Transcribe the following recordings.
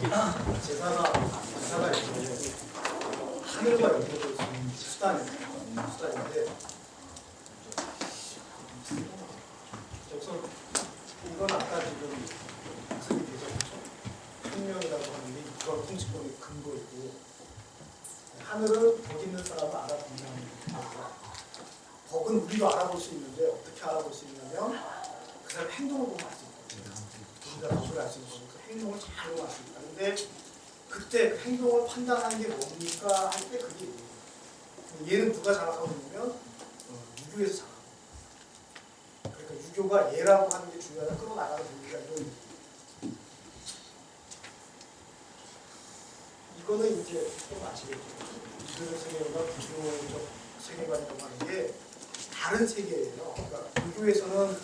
제사가 이제 하늘과 연결될 수 있는 수단인데 우선 이건 아까 지금 학습이 되셨죠? 생명이라고 하는 게 그런 통치법의 근거이고, 하늘은 덕 있는 사람을 알아본다는 거고요. 덕은 우리도 알아볼 수 있는데 어떻게 알아볼 수 있냐면 그 사람 행동을 보면 알 수 있거든요. 우리가 덕을 알 수 있는 거고 그 행동을 잘 보면 알 수 있다. 근데 그때 그 행동을 판단하는 게 뭡니까 할 때 그게 뭐예요? 얘는 누가 장악하고 있냐면 유교에서 장악하고, 그러니까 유교가 얘라고 하는 게 중요하다, 끌어나가는 분위기가 이런 얘기. 이거는 이제 좀 아시겠죠? 유교적 세계관과 불교적 세계관이라고 하는 게 다른 세계예요. 그러니까 유교에서는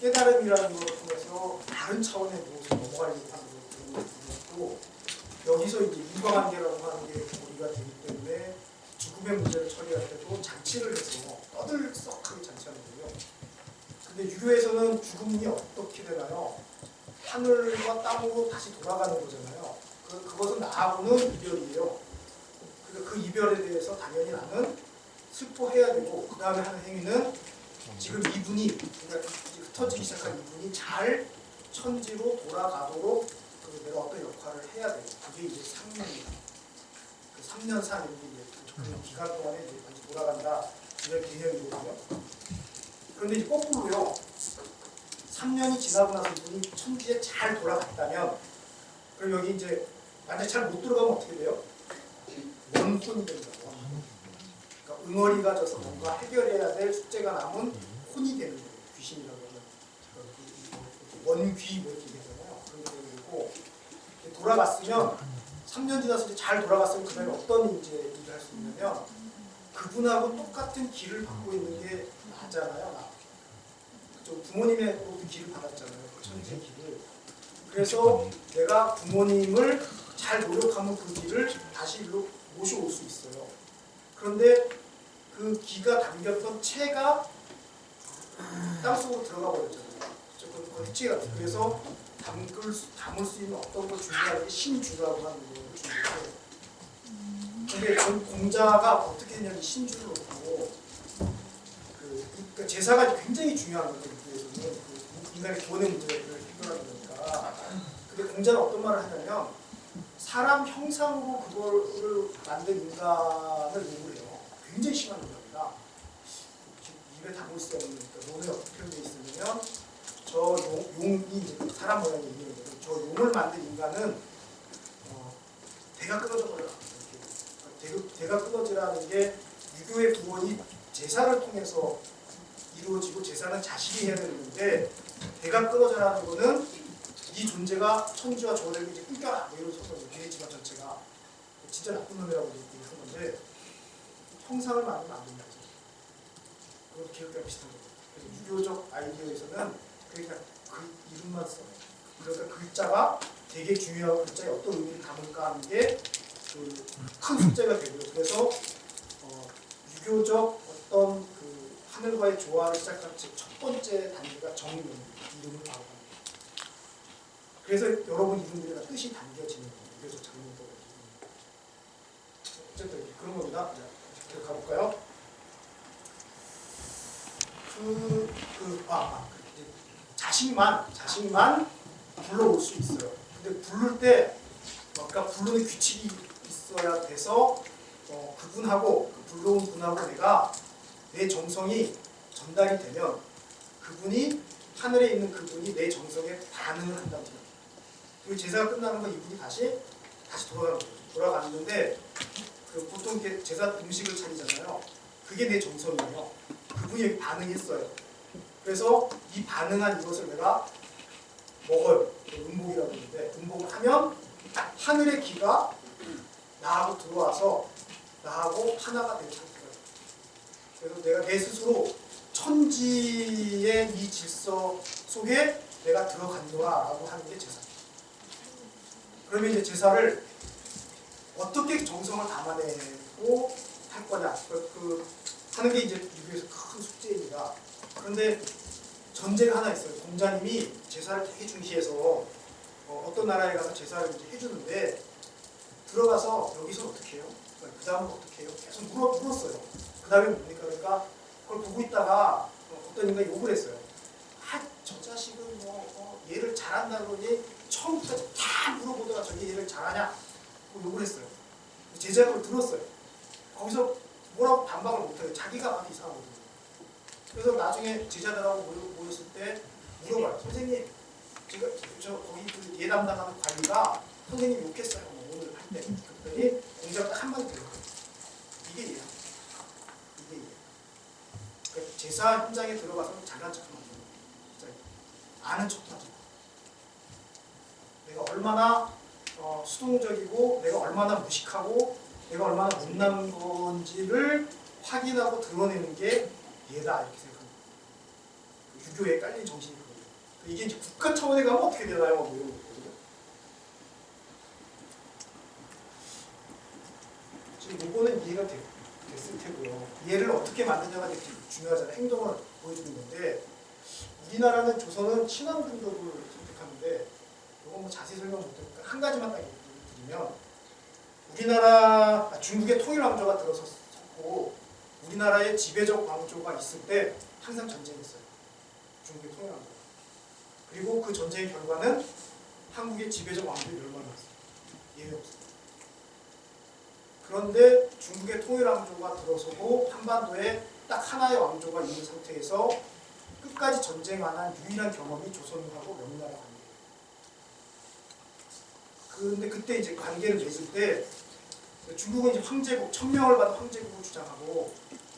깨달음이라는 걸 통해서 다른 차원의 무엇을 넘어가려고 하는 것도, 여기서 이제 인과관계라고 하는 게 고리가 되기 때문에 죽음의 문제를 처리할 때도 장치를 해서 떠들썩하게 장치하는 거예요. 근데 유교에서는 죽음이 어떻게 되나요? 하늘과 땅으로 다시 돌아가는 거잖아요. 그것은 나하고는 이별이에요. 그러니까 그 이별에 대해서 당연히 나는 슬퍼해야 되고, 그 다음에 하는 행위는 지금 이분이, 그러니까 흩어지기 시작한 이분이 잘 천지로 돌아가도록 내가 어떤 역할을 해야 돼요. 그게 이제 3년이다. 그 3년 사는 게 이제 그 기간 동안에 이제 다시 돌아간다, 이런 개념이거든요. 그런데 이제 거꾸로요. 3년이 지나고 나서 이분이 천지에 잘 돌아갔다면, 그럼 여기 이제 만약에 잘 못 들어가면 어떻게 돼요? 원혼이 된다고. 그러니까 응어리가 져서 뭔가 해결해야 될 숙제가 남은 혼이 되는 거예요. 귀신이라고 하면 원귀 뭐 이렇게 되잖아요. 그런 게 되는 거고, 돌아갔으면 3년 지나서 이제 잘 돌아갔으면 그 다음에 어떤 이제 일을 할 수 있냐면 그분하고 똑같은 길을 받고 있는 게 나잖아요. 나. 부모님의 길을 받았잖아요. 그 천지의 길을. 그래서 내가 부모님을 잘 노력하면 그 길을 다시 일로 모셔올 수 있어요. 그런데 그 기가 담겼던 채가 땅속으로 들어가 버렸잖아요. 그건 해체 같아요. 그래서 담을 수 있는 어떤 걸 준비하는 게 신주라고 하는 걸 준비해요. 근데 전 공자가 어떻게 했냐면 신주를 놓고, 그러니까 제사가 굉장히 중요한 거죠. 유교에서는 인간의 기본의 문제를 해결하는 거니까. 근데 공자는 어떤 말을 하냐면 사람 형상으로 그거를 만든 인간을 욕을 해요. 굉장히 심한 논리입니다. 입에 담을 수 없는, 그러니까 논에 어떻게 표현되어 있으면 저 용이 사람 모양이 있는 거예요. 저 용을 만든 인간은 대가 끊어져 버려요. 대가 끊어지라는 게 유교의 구원이 제사를 통해서 이루어지고, 제사는 자식이 해야 되는데 대가 끊어져라는 거는 이 존재가 천지와 저를 이제 끊겨라, 뭐 이런 소설이에요. 비례지만 전체가 진짜 나쁜 놈이라고 얘기한 건데, 형상을 만들면 안 된다죠. 그것도 기독교랑 비슷한 거예요. 그래서 유교적 아이디어에서는 그냥 그 이름만 써요. 그러니까 글자가 되게 중요하고 글자에 어떤 의미를 담을까 하는 게 큰 숙제가 되고요. 그래서 유교적 어떤 그 하늘과의 조화를 시작한 첫 번째 단계가 정명, 이름을 바로 하는 거예요. 그래서 여러분 이름들이 다 뜻이 담겨지는 거예요. 유교적 장명법에. 어쨌든 그런 겁니다. 계속 가볼까요? 자식만 불러올 수 있어요. 근데 부를 때, 그러니까 부르는 규칙이 있어야 돼서 그분하고, 그 불러온 분하고 내가 내 정성이 전달이 되면 그분이, 하늘에 있는 그분이 내 정성에 반응을 한다고 생각해요. 그리고 제사가 끝나는 건 이분이 다시 돌아가는 거예요. 돌아가는데 보통 이렇게 제사 음식을 차리잖아요. 그게 내 정성이에요. 그분이 여기 반응했어요. 그래서 이 반응한 이것을 내가 먹어요. 음복이라고 하는데, 음복을 하면 하늘의 기가 나하고 들어와서 나하고 하나가 된 상태가 돼요. 그래서 내가 내 스스로 천지의 이 질서 속에 내가 들어간노라라고 하는 게 제사입니다. 그러면 이제 제사를 어떻게 정성을 담아내고 할 거냐, 하는 게 이제 유교에서 큰 숙제입니다. 그런데 전제가 하나 있어요. 공자님이 제사를 되게 중시해서 어떤 나라에 가서 제사를 이제 해주는데 들어가서 여기서 어떻게 해요? 그 다음은 어떻게 해요? 계속 물었어요. 그 다음에 뭡니까? 그러니까 그걸 보고 있다가 어떤 인간이 욕을 했어요. 저 자식은 얘를 잘한다 그러니 처음부터 다 물어보다가 저기 얘를 잘하냐? 욕을 했어요. 제자가 그걸 들었어요. 거기서 뭐라고 반박을 못해요. 자기가 봐도 이상하거든요. 그래서 나중에 제자들하고 모였을 때 물어봐요. 선생님, 제가 거기 그 예담당하는 관리가 선생님 욕했어요. 오늘 할 때. 그랬더니 공자가 딱 한마디 들어요. 이게 얘야. 이게 얘야. 그러니까 제사 현장에 들어가서 잘난 척하면 안 돼요. 진짜 아는 척도 하지 마. 내가 얼마나 수동적이고 내가 얼마나 무식하고 내가 얼마나 못난 건지를 확인하고 드러내는 게 얘다 이렇게 생각합니다. 유교에 깔린 정신이 그거예요. 이게 이제 국가 차원에 가면 어떻게 되나요? 뭐 이런 거거든요. 지금 이거는 이해가 됐을 테고요. 얘를 어떻게 만드냐가 되게 중요하잖아요. 행동을 보여주는 건데 우리나라는 조선은 친왕 등급을 선택하는데 이건 뭐 자세히 설명 못드리니까 한 가지만 딱 드리면 중국의 통일 왕조가 들어섰고 우리나라에 지배적 왕조가 있을 때 항상 전쟁했어요. 중국의 통일 왕조. 그리고 그 전쟁의 결과는 한국의 지배적 왕조의 멸망이 났어요. 예외 없어요. 그런데 중국의 통일 왕조가 들어서고 한반도에 딱 하나의 왕조가 있는 상태에서 끝까지 전쟁만 한 유일한 경험이 조선하고 명나라 관계예요. 근데 그때 이제 관계를 맺을 때 중국은 이제 황제국, 천명을 받은 황제국을 주장하고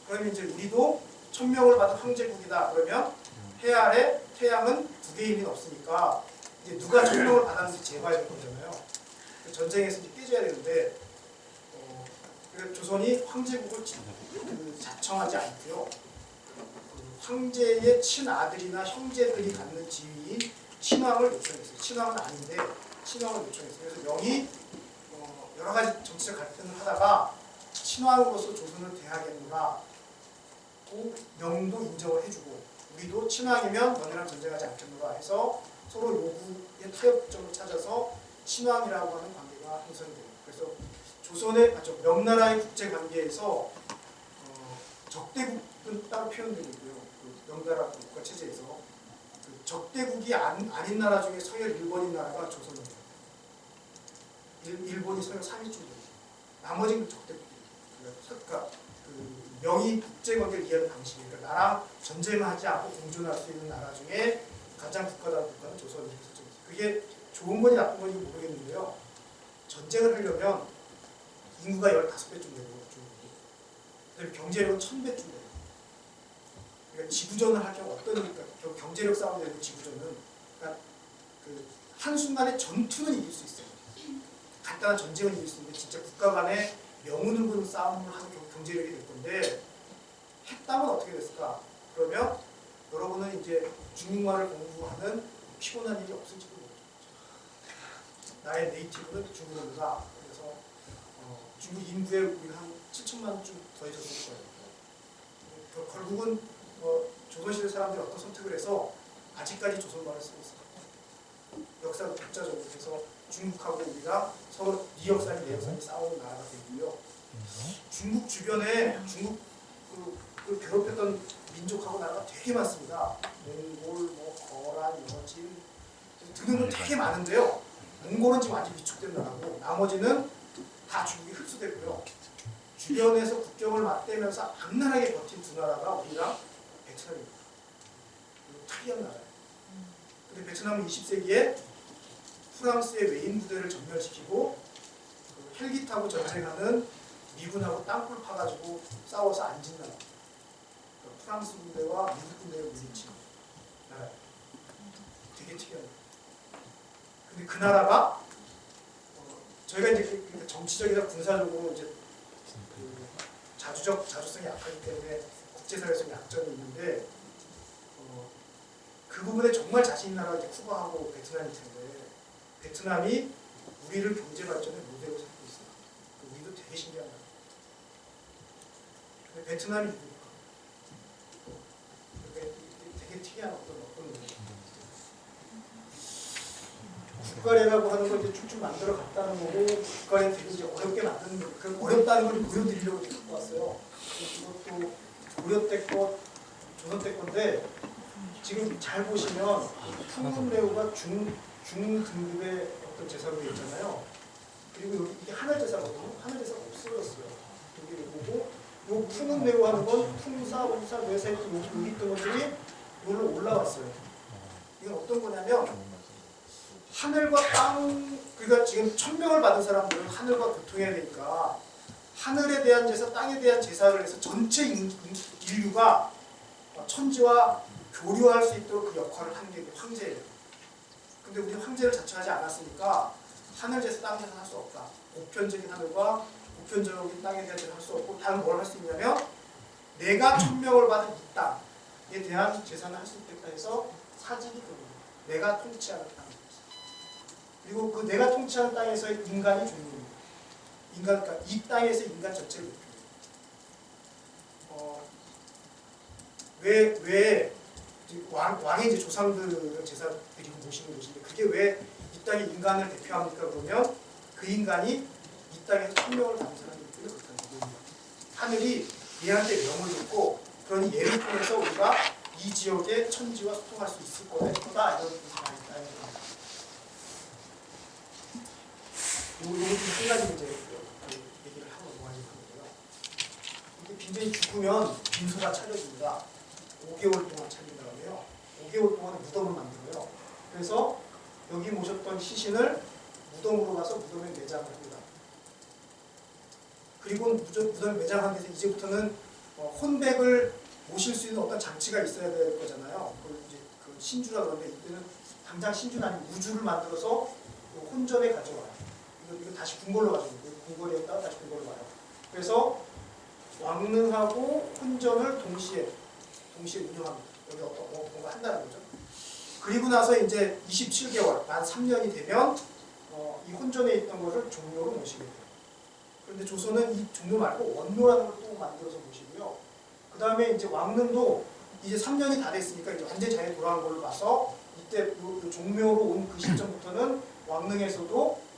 그러면 이제 우리도 천명을 받은 황제국이다. 그러면 해 아래 태양은 두 개의 힘이 없으니까 이제 누가 천명을 받았는지 재봐야 될 거잖아요. 전쟁에서 이제 깨져야 되는데 조선이 황제국을 자청하지 않고요. 황제의 친아들이나 형제들이 갖는 지위인 친왕을 요청했어요. 친왕은 아닌데 친왕을 요청했어요. 그래서 명이 여러 가지 정치적 갈등을 하다가 친왕으로서 조선을 대하겠노라. 명도 인정을 해주고 우리도 친왕이면 너네랑 전쟁하지 않겠노라 해서 서로 요구의 타협점을 찾아서 친왕이라고 하는 관계가 형성이 돼요. 그래서 명나라의 국제 관계에서 적대국은 따로 표현되고 있고요. 그 명나라 국가 체제에서 그 적대국이 아닌 나라 중에 서열 1번인 나라가 조선입니다. 일본이 서열 3위쯤 됩니다. 나머지는 적대국이에요. 그러니까 그 명의 국제관계를 이해하는 방식이에요. 그러니까 나랑 전쟁을 하지 않고 공존할 수 있는 나라 중에 가장 국가다운 국가는 조선이에요. 그게 좋은 건지 나쁜 건지 모르겠는데요. 전쟁을 하려면 인구가 15배쯤 되고 그다음에 경제력은 1000배쯤 돼요. 그러니까 지구전을 할 경우 어떠니까 경제력 싸움이 되는 지구전은 그러니까 그 한순간에 전투는 이길 수 있어요. 간단한 전쟁은 이길 수 있는데 진짜 국가 간의 명운을 거는 싸움을 하는 경제력이 될 건데 했다면 어떻게 됐을까? 그러면 여러분은 이제 중국말을 공부하는 피곤한 일이 없을지도 모르죠. 나의 네이티브는 중국어입니다. 그래서 중국 인구에 우리 한 7천만쯤 더해졌을 거예요. 결국은 조선시대 사람들이 어떤 선택을 해서 아직까지 조선말을 쓰고 있어요. 역사가 독자적으로 해서 중국하고 우리가 서로 네 역사니 내 역사니 싸우는 나라가 되고요. 중국 주변에 그 괴롭혔던 민족하고 나라가 되게 많습니다. 몽골, 거란, 여진 등등등 되게 많은데요. 몽골은 지금 아직 위축된 나라고 나머지는 다 중국이 흡수됐고요. 주변에서 국경을 맞대면서 악랄하게 버틴 두 나라가 우리랑 베트남입니다. 특이한 나라예요. 근데 베트남은 20세기에 프랑스의 외인 부대를 전멸시키고 헬기 타고 전쟁하는 미군하고 땅굴 파가지고 싸워서 앉은 나라. 그러니까 프랑스 군대와 미국 군대를 물리친 나라예요. 되게 특이한 나라. 근데 그 나라가 저희가 이제 정치적이나 군사적으로 이제 자주성이 약하기 때문에 국제사회에서 약점이 있는데 그 부분에 정말 자신 있는 나라가 이제 쿠바하고 베트남일 텐데 베트남이 우리를 경제 발전의 모델로 삼고 있어요. 우리도 되게 신기한 나라. 근데 베트남이 누구니까? 되게 특이한 어떤 문제입니다. 국가례라고 하는 걸 이제 쭉쭉 만들어 갔다는 거고 국가례 되게 이제 어렵게 만드는 거, 그 어렵다는 걸 보여드리려고 갖고 왔어요. 이것도 고려 때 거, 조선 때 건데 지금 잘 보시면 풍문레오가 중등급의 어떤 제사로 되어 있잖아요. 그리고 여기 이게 하늘 제사거든요. 하늘 제사가 없어졌어요. 여기 보고 요 풍문레오 하는 건 풍사, 운사, 뇌사 여기 있던 것들이 여기로 올라왔어요. 이건 어떤 거냐면 하늘과 땅, 그러니까 지금 천명을 받은 사람들은 하늘과 교통해야 되니까 하늘에 대한 제사, 땅에 대한 제사를 해서 전체 인류가 천지와 교류할 수 있도록 그 역할을 하는 게 황제예요. 근데 우리 황제를 자처하지 않았으니까 하늘 제사, 땅 제사 할 수 없다. 보편적인 하늘과 보편적인 땅에 대한 제사 할 수 없고 다른 뭘 할 수 있냐면 내가 천명을 받은 이 땅에 대한 제사는 할 수 있겠다 해서 사직이 됩니다. 내가 통치하는 땅. 그리고 그 내가 통치하는 땅에서의 인간이 주인입니다. 그러니까 이 땅에서 인간 전체를 대표해요. 왜 왕의 이제 조상들을 제사 드리고 모시는 곳인데 그게 왜 이 땅의 인간을 대표합니까? 그러면 그 인간이 이 땅에서 천명을 받는 사람이기 때문에 그렇다는 거예요. 하늘이 얘한테 명을 줬고 그러니 얘를 통해서 우리가 이 지역의 천지와 소통할 수 있을 거다 이런 생각이 있다는 겁니다. 한 가지 이제 얘기를 하고 넘어가는 거고요. 이게 빈전이 죽으면 빈소가 차려집니다. 5개월 동안 차린다고 해요. 5개월 동안 무덤을 만들어요. 그래서 여기 모셨던 시신을 무덤으로 가서 무덤에 매장을 합니다. 그리고 무덤에 매장한 데서 이제부터는 혼백을 모실 수 있는 어떤 장치가 있어야 될 거잖아요. 그걸 이제 그 신주라 그러는데 이때는 당장 신주는 아니고 우주를 만들어서 혼전에 가져와요. 이거 다시 궁궐로 가져오고 궁궐에 있다가 다시 궁궐로 와요. 그래서 왕릉하고 혼전을 동시에 운영합니다. 여기 뭔가 한다는 거죠. 그리고 나서 이제 27개월, 만 3년이 되면 이 혼전에 있던 것을 종묘로 모시게 돼요. 그런데 조선은 이 종묘 말고 원묘라는 걸 또 만들어서 모시고요. 그 다음에 이제 왕릉도 이제 3년이 다 됐으니까 이제 완전히 자기가 돌아간 걸로 봐서 이때 요 종묘로 온 그 시점부터는 왕릉에서도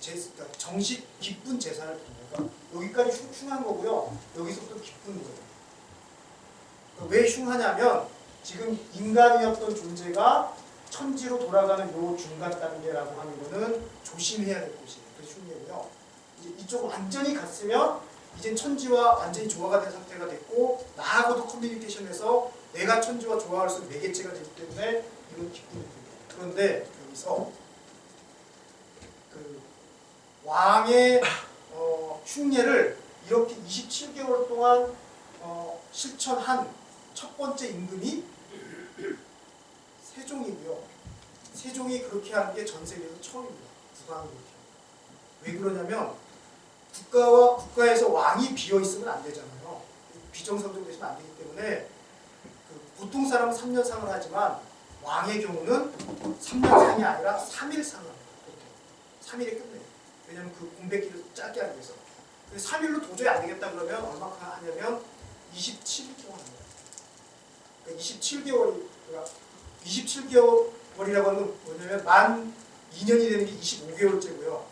그러니까 정식 기쁜 제사를 드립니다. 그러니까 여기까지 흉한 거고요. 여기서부터 기쁜 거예요. 그러니까 왜 흉하냐면 지금 인간이었던 존재가 천지로 돌아가는 요 중간 단계라고 하는 거는 조심해야 될 곳이에요. 그래서 흉내고요. 이제 이쪽 완전히 갔으면 이젠 천지와 완전히 조화가 된 상태가 됐고 나하고도 커뮤니케이션해서 내가 천지와 조화할 수 있는 매개체가 되기 때문에 이건 기쁜 일입니다. 그런데 여기서 그 왕의 흉내를 이렇게 27개월 동안 실천한 첫 번째 임금이 세종이고요. 세종이 그렇게 하는 게 전 세계에서 처음입니다. 국왕이 그렇게. 왜 그러냐면 국가에서 왕이 비어 있으면 안 되잖아요. 비정상적되시면 안 되기 때문에 보통 사람은 3년 상을 하지만 왕의 경우는 3년 상이 아니라 3일 상을 합니다. 3일에 끝내요. 왜냐하면 그 공백기를 짧게 하기 위해서. 3일로 도저히 안 되겠다 그러면 얼마큼 하냐면 27일 동안 합니다. 그러니까 27개월이라고 하는 건 뭐냐면 만 2년이 되는 게 25개월째고요.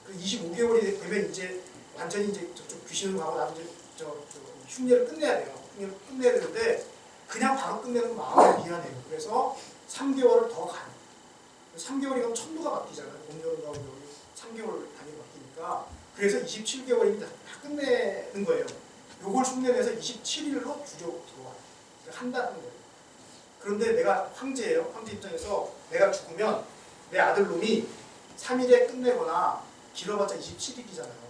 그 25개월이 되면 이제 완전히 이제 저쪽 귀신으로 가고 나도 이제 저 흉내를 끝내야 돼요. 흉내를 끝내야 되는데 그냥 바로 끝내는 건 마음이 미안해요. 그래서 3개월을 더 가요. 3개월이면 천도가 바뀌잖아요. 봄여름과 겨울 3개월 단위로 바뀌니까 그래서 27개월이면 다 끝내는 거예요. 요걸 흉내내서 27일로 줄여 들어와요. 한다는 거예요. 그런데 내가 황제예요. 황제 입장에서 내가 죽으면 내 아들놈이 3일에 끝내거나 길어봤자 27일이잖아요.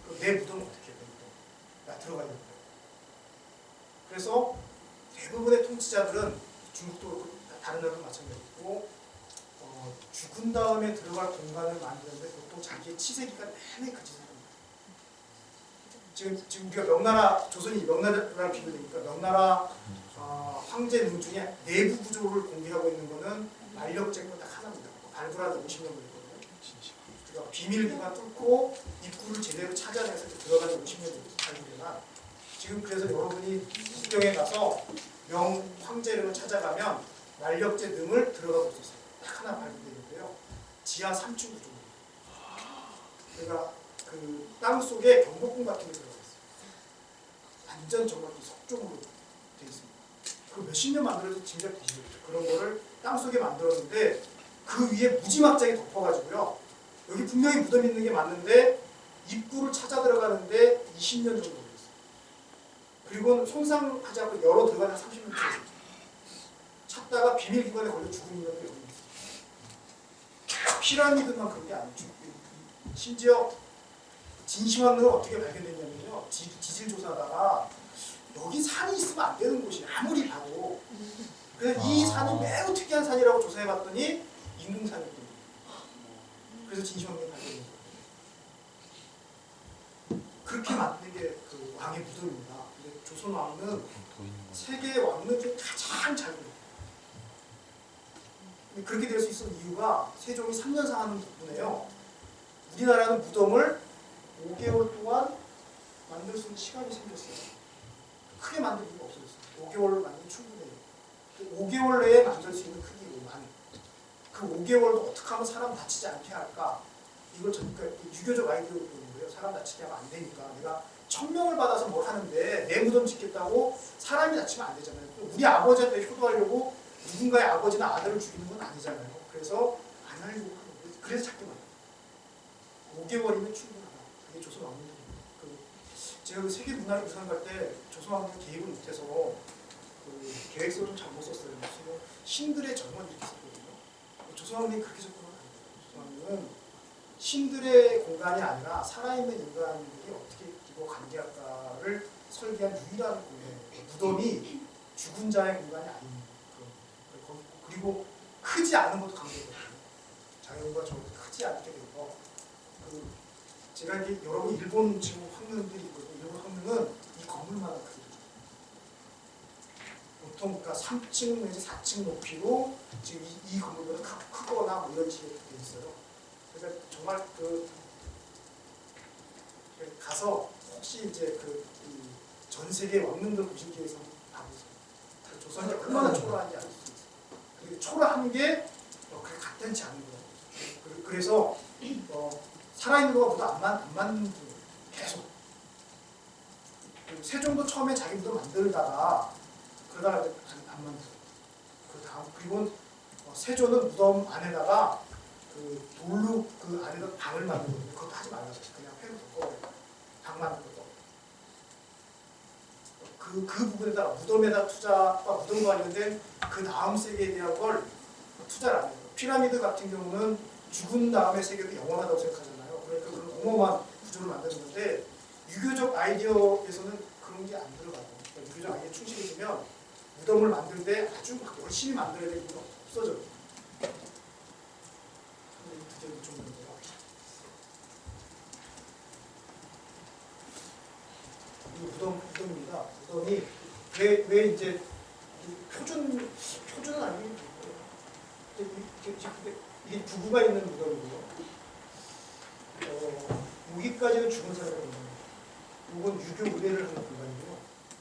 그럼 내 무덤은 어떻게 해요? 나 들어가야 되는 거예요. 그래서 대부분의 통치자들은 중국도 그렇고 다른 나라도 마찬가지고 죽은 다음에 들어갈 공간을 만드는데 보통 자기의 치세기가 내내 그 짓을 합니다. 지금 우리가 명나라, 조선이 명나라랑 비교되니까 명나라 황제릉 중에 내부 구조를 공개하고 있는 거는 만력제권 딱 하나입니다. 발굴하는 50년 걸리거든요. 그러니까 비밀기만 뚫고 입구를 제대로 찾아내서 들어가는 50년 발굴이나 지금 그래서 여러분이 국경에 가서 명 황제릉을 찾아가면 만력제 능을 들어가고 있었어요. 딱 하나 발굴되는데요. 지하 3층 구조입니다. 그러니까 그 땅 속에 경복궁 같은 게 들어가 있어요. 완전 정말 석종으로 되어 있습니다. 그 몇십 년 만들어서 짐작되시죠? 그런 거를 땅 속에 만들었는데 그 위에 무지막지하게 덮어가지고요. 여기 분명히 무덤이 있는 게 맞는데 입구를 찾아 들어가는데 20년 정도 걸렸어요. 그리고 손상하지 않고 열어 들어가는 30년 정도 찾다가 비밀기관에 걸려 죽은 인간도 여기 있어요. 피라미드만 그런 게 아니죠. 심지어 진시황릉은 어떻게 발견됐냐면요. 지질 조사하다가 여기 산이 있으면 안 되는 곳이 아무리 봐도 그래서 이 산이 매우 특이한 산이라고 조사해봤더니 인공산이거든요. 그래서 진시황릉이 발견된 거예요. 그렇게 만든 게 그 왕의 무덤입니다. 근데 조선 왕은 세계 왕릉 중에 가장 잘 보여요. 그렇게 될 수 있었던 이유가 세종이 3년 상하는 덕분에요. 우리나라는 무덤을 5개월 동안 만들 수 있는 시간이 생겼어요. 크게 만들 이유가 없어졌어요. 5개월 만들면 충분해요. 5개월 내에 만들 수 있는 크기로만 그 5개월도 어떻게 하면 사람 다치지 않게 할까? 이걸 그러니까 유교적 아이디어로 보는 거예요. 사람 다치게 하면 안 되니까 내가 천명을 받아서 뭘 하는데 내 무덤 짓겠다고 사람이 다치면 안 되잖아요. 우리 아버지한테 효도하려고 누군가의 아버지나 아들을 죽이는 건 아니잖아요. 그래서 안 하려고 하는 거예요. 그래서 찾게 만들어요. 5개월이면 충분하다. 그게 조선 왕릉입니다. 제가 그 세계 문화를 구상 갈 때 조선 왕릉 개입을 못해서 그 계획서를 좀 잘못 썼어요. 그래서 신들의 정원 이렇게 썼거든요. 조선 왕릉이 그렇게 접근은 안 돼요. 조선 왕릉은 신들의 공간이 아니라 살아있는 인간들이 어떻게 이거 관계할까를 설계한 유일한 공간이에요. 무덤이 죽은 자의 공간이 아닙니다. 그리고 크지 않은 것도 강조거든요. 자연과 저것도 크지 않게 되고 제가 이게 여러 번 일본 지금 황릉들이 있거든요. 일본 황릉은 이 건물만한 크기죠. 보통 그러니까 3층 내지 4층 높이로 지금 이 건물보다 크거나 뭐 이런 식으로 되어 있어요. 그러니까 정말 가서 혹시 이제 전 세계 왕릉들 보실 기회에서 한번 가보세요. 조선이 얼마나 초라한지 알 수 있어요. 그리고 초라한 게 그렇게 간단치 않은 거예요. 그래서 살아있는 거보다 안 맞는 거예요. 계속. 세종도 처음에 자기 무덤 만들다가 그러다가 안 만들어요. 그리고 세조는 무덤 안에다가 그 돌로 그 안에다 방을 만들거든요. 그것도 하지 말라고 그냥 회로 덮어버려요. 방 만든 것도. 그 부분에다 무덤에다 투자와 무덤 관련된 그 다음 세계에 대한 걸 투자를 안 해요. 피라미드 같은 경우는 죽은 다음에 세계도 영원하다고 생각하잖아요. 그러니까 그런 어마어마한 구조를 만드는 건데 유교적 아이디어에서는 그런 게 안 들어가요. 그러니까 유교적 아이디어에 충실해지면 무덤을 만들 때 아주 막 열심히 만들어야 될 이유가 없어져요. 드디어 좀 있는데요. 이 무덤입니다. 무덤이 왜 이제 표준은 아니고 이게 부부가 있는 무덤이고요. 여기까지는 죽은 사람이 있는 거예요. 이건 유교 의례를 하는 공간이고요.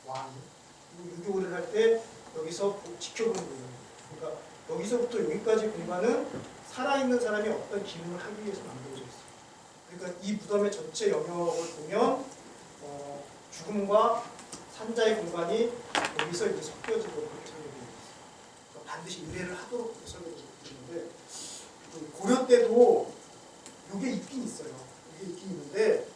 왕이. 유교 의례를 할 때 여기서 지켜보는 공간이에요. 그러니까 여기서부터 여기까지 공간은 살아있는 사람이 어떤 기능을 하기 위해서 만들어져 있어요. 그러니까 이 무덤의 전체 영역을 보면 죽음과 산자의 공간이 여기서 이제 섞여지고 그렇게 설계되어 있어요. 그러니까 반드시 의례를 하도록 설계되어 있는데 고려 때도 이게 있긴 있어요. 이게 있긴 있는데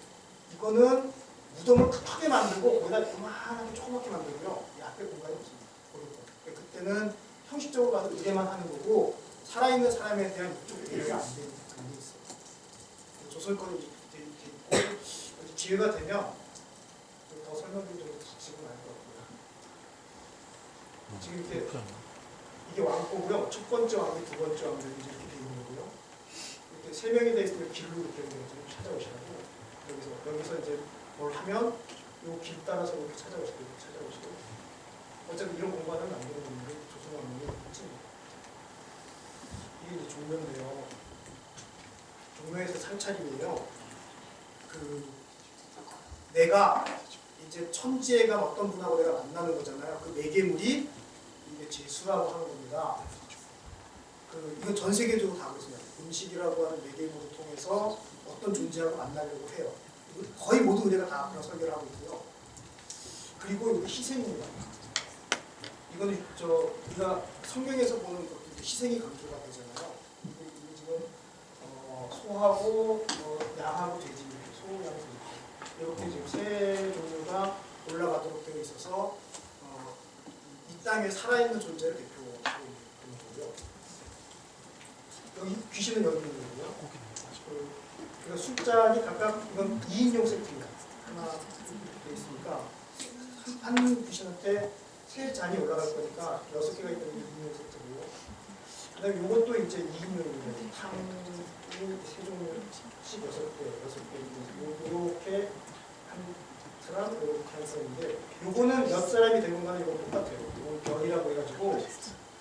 이거는 무덤을 크게 만들고 거기다 요만하게 조그맣게 만들고요. 이 앞에 공간이 없습니다. 고려 때. 그러니까 그때는 형식적으로 봐도 의례만 하는 거고 살아있는 사람에 대한 이쪽 의례가 안 되는 게 있어요. 조선 거는 이렇게 있고 기회가 되면 더 설명드리도록 지금 알 것 같고요. 지금 이게 왕고고요. 첫 번째 왕이 두 번째 왕이 이렇게 돼 있는 거고요. 이렇게 세 명이 돼 있으면 길로 이렇게 찾아오시라고 여기서 이제 뭘 하면 요 길 따라서 이렇게 찾아오시고 어차피 이런 공간을 만드는 건데 조선 왕릉이 있습니다. 이게 이제 종묘인데요. 종묘에서 상차림이에요. 내가 이제 천지에 간 어떤 분하고 내가 만나는 거잖아요. 그 매개물이 이게 제수라고 하는 겁니다. 이건 전 세계적으로 다 그렇습니다. 음식이라고 하는 매개물을 통해서 어떤 존재하고 만나려고 해요. 거의 모든 의뢰가 다 그런 설계를 하고 있고요. 그리고 이게 희생입니다. 이거는 우리가 성경에서 보는 것도 희생이 강조가 되잖아요. 이게 지금 소하고 양하고 돼지, 소, 양, 돼지 이렇게 지금 세 종류가 올라가도록 되어 있어서 이 땅에 살아있는 존재를 대표하고 있는 거고요. 여기 귀신은 여기 있는 거고요. 그리고 술잔이 각각 이건 2인용 세트입니다. 하나 되어 있으니까 한 귀신한테 3잔이 올라갈 거니까 6개가 있는 2인용 세트고요. 그 다음에 이것도 이제 2인용입니다. 탕이 3종류씩 6개 이렇게 한 사람, 이렇게 한 사람인데 요거는 몇 사람이 된 건가는 이거 똑같아요. 이건 별이라고 해가지고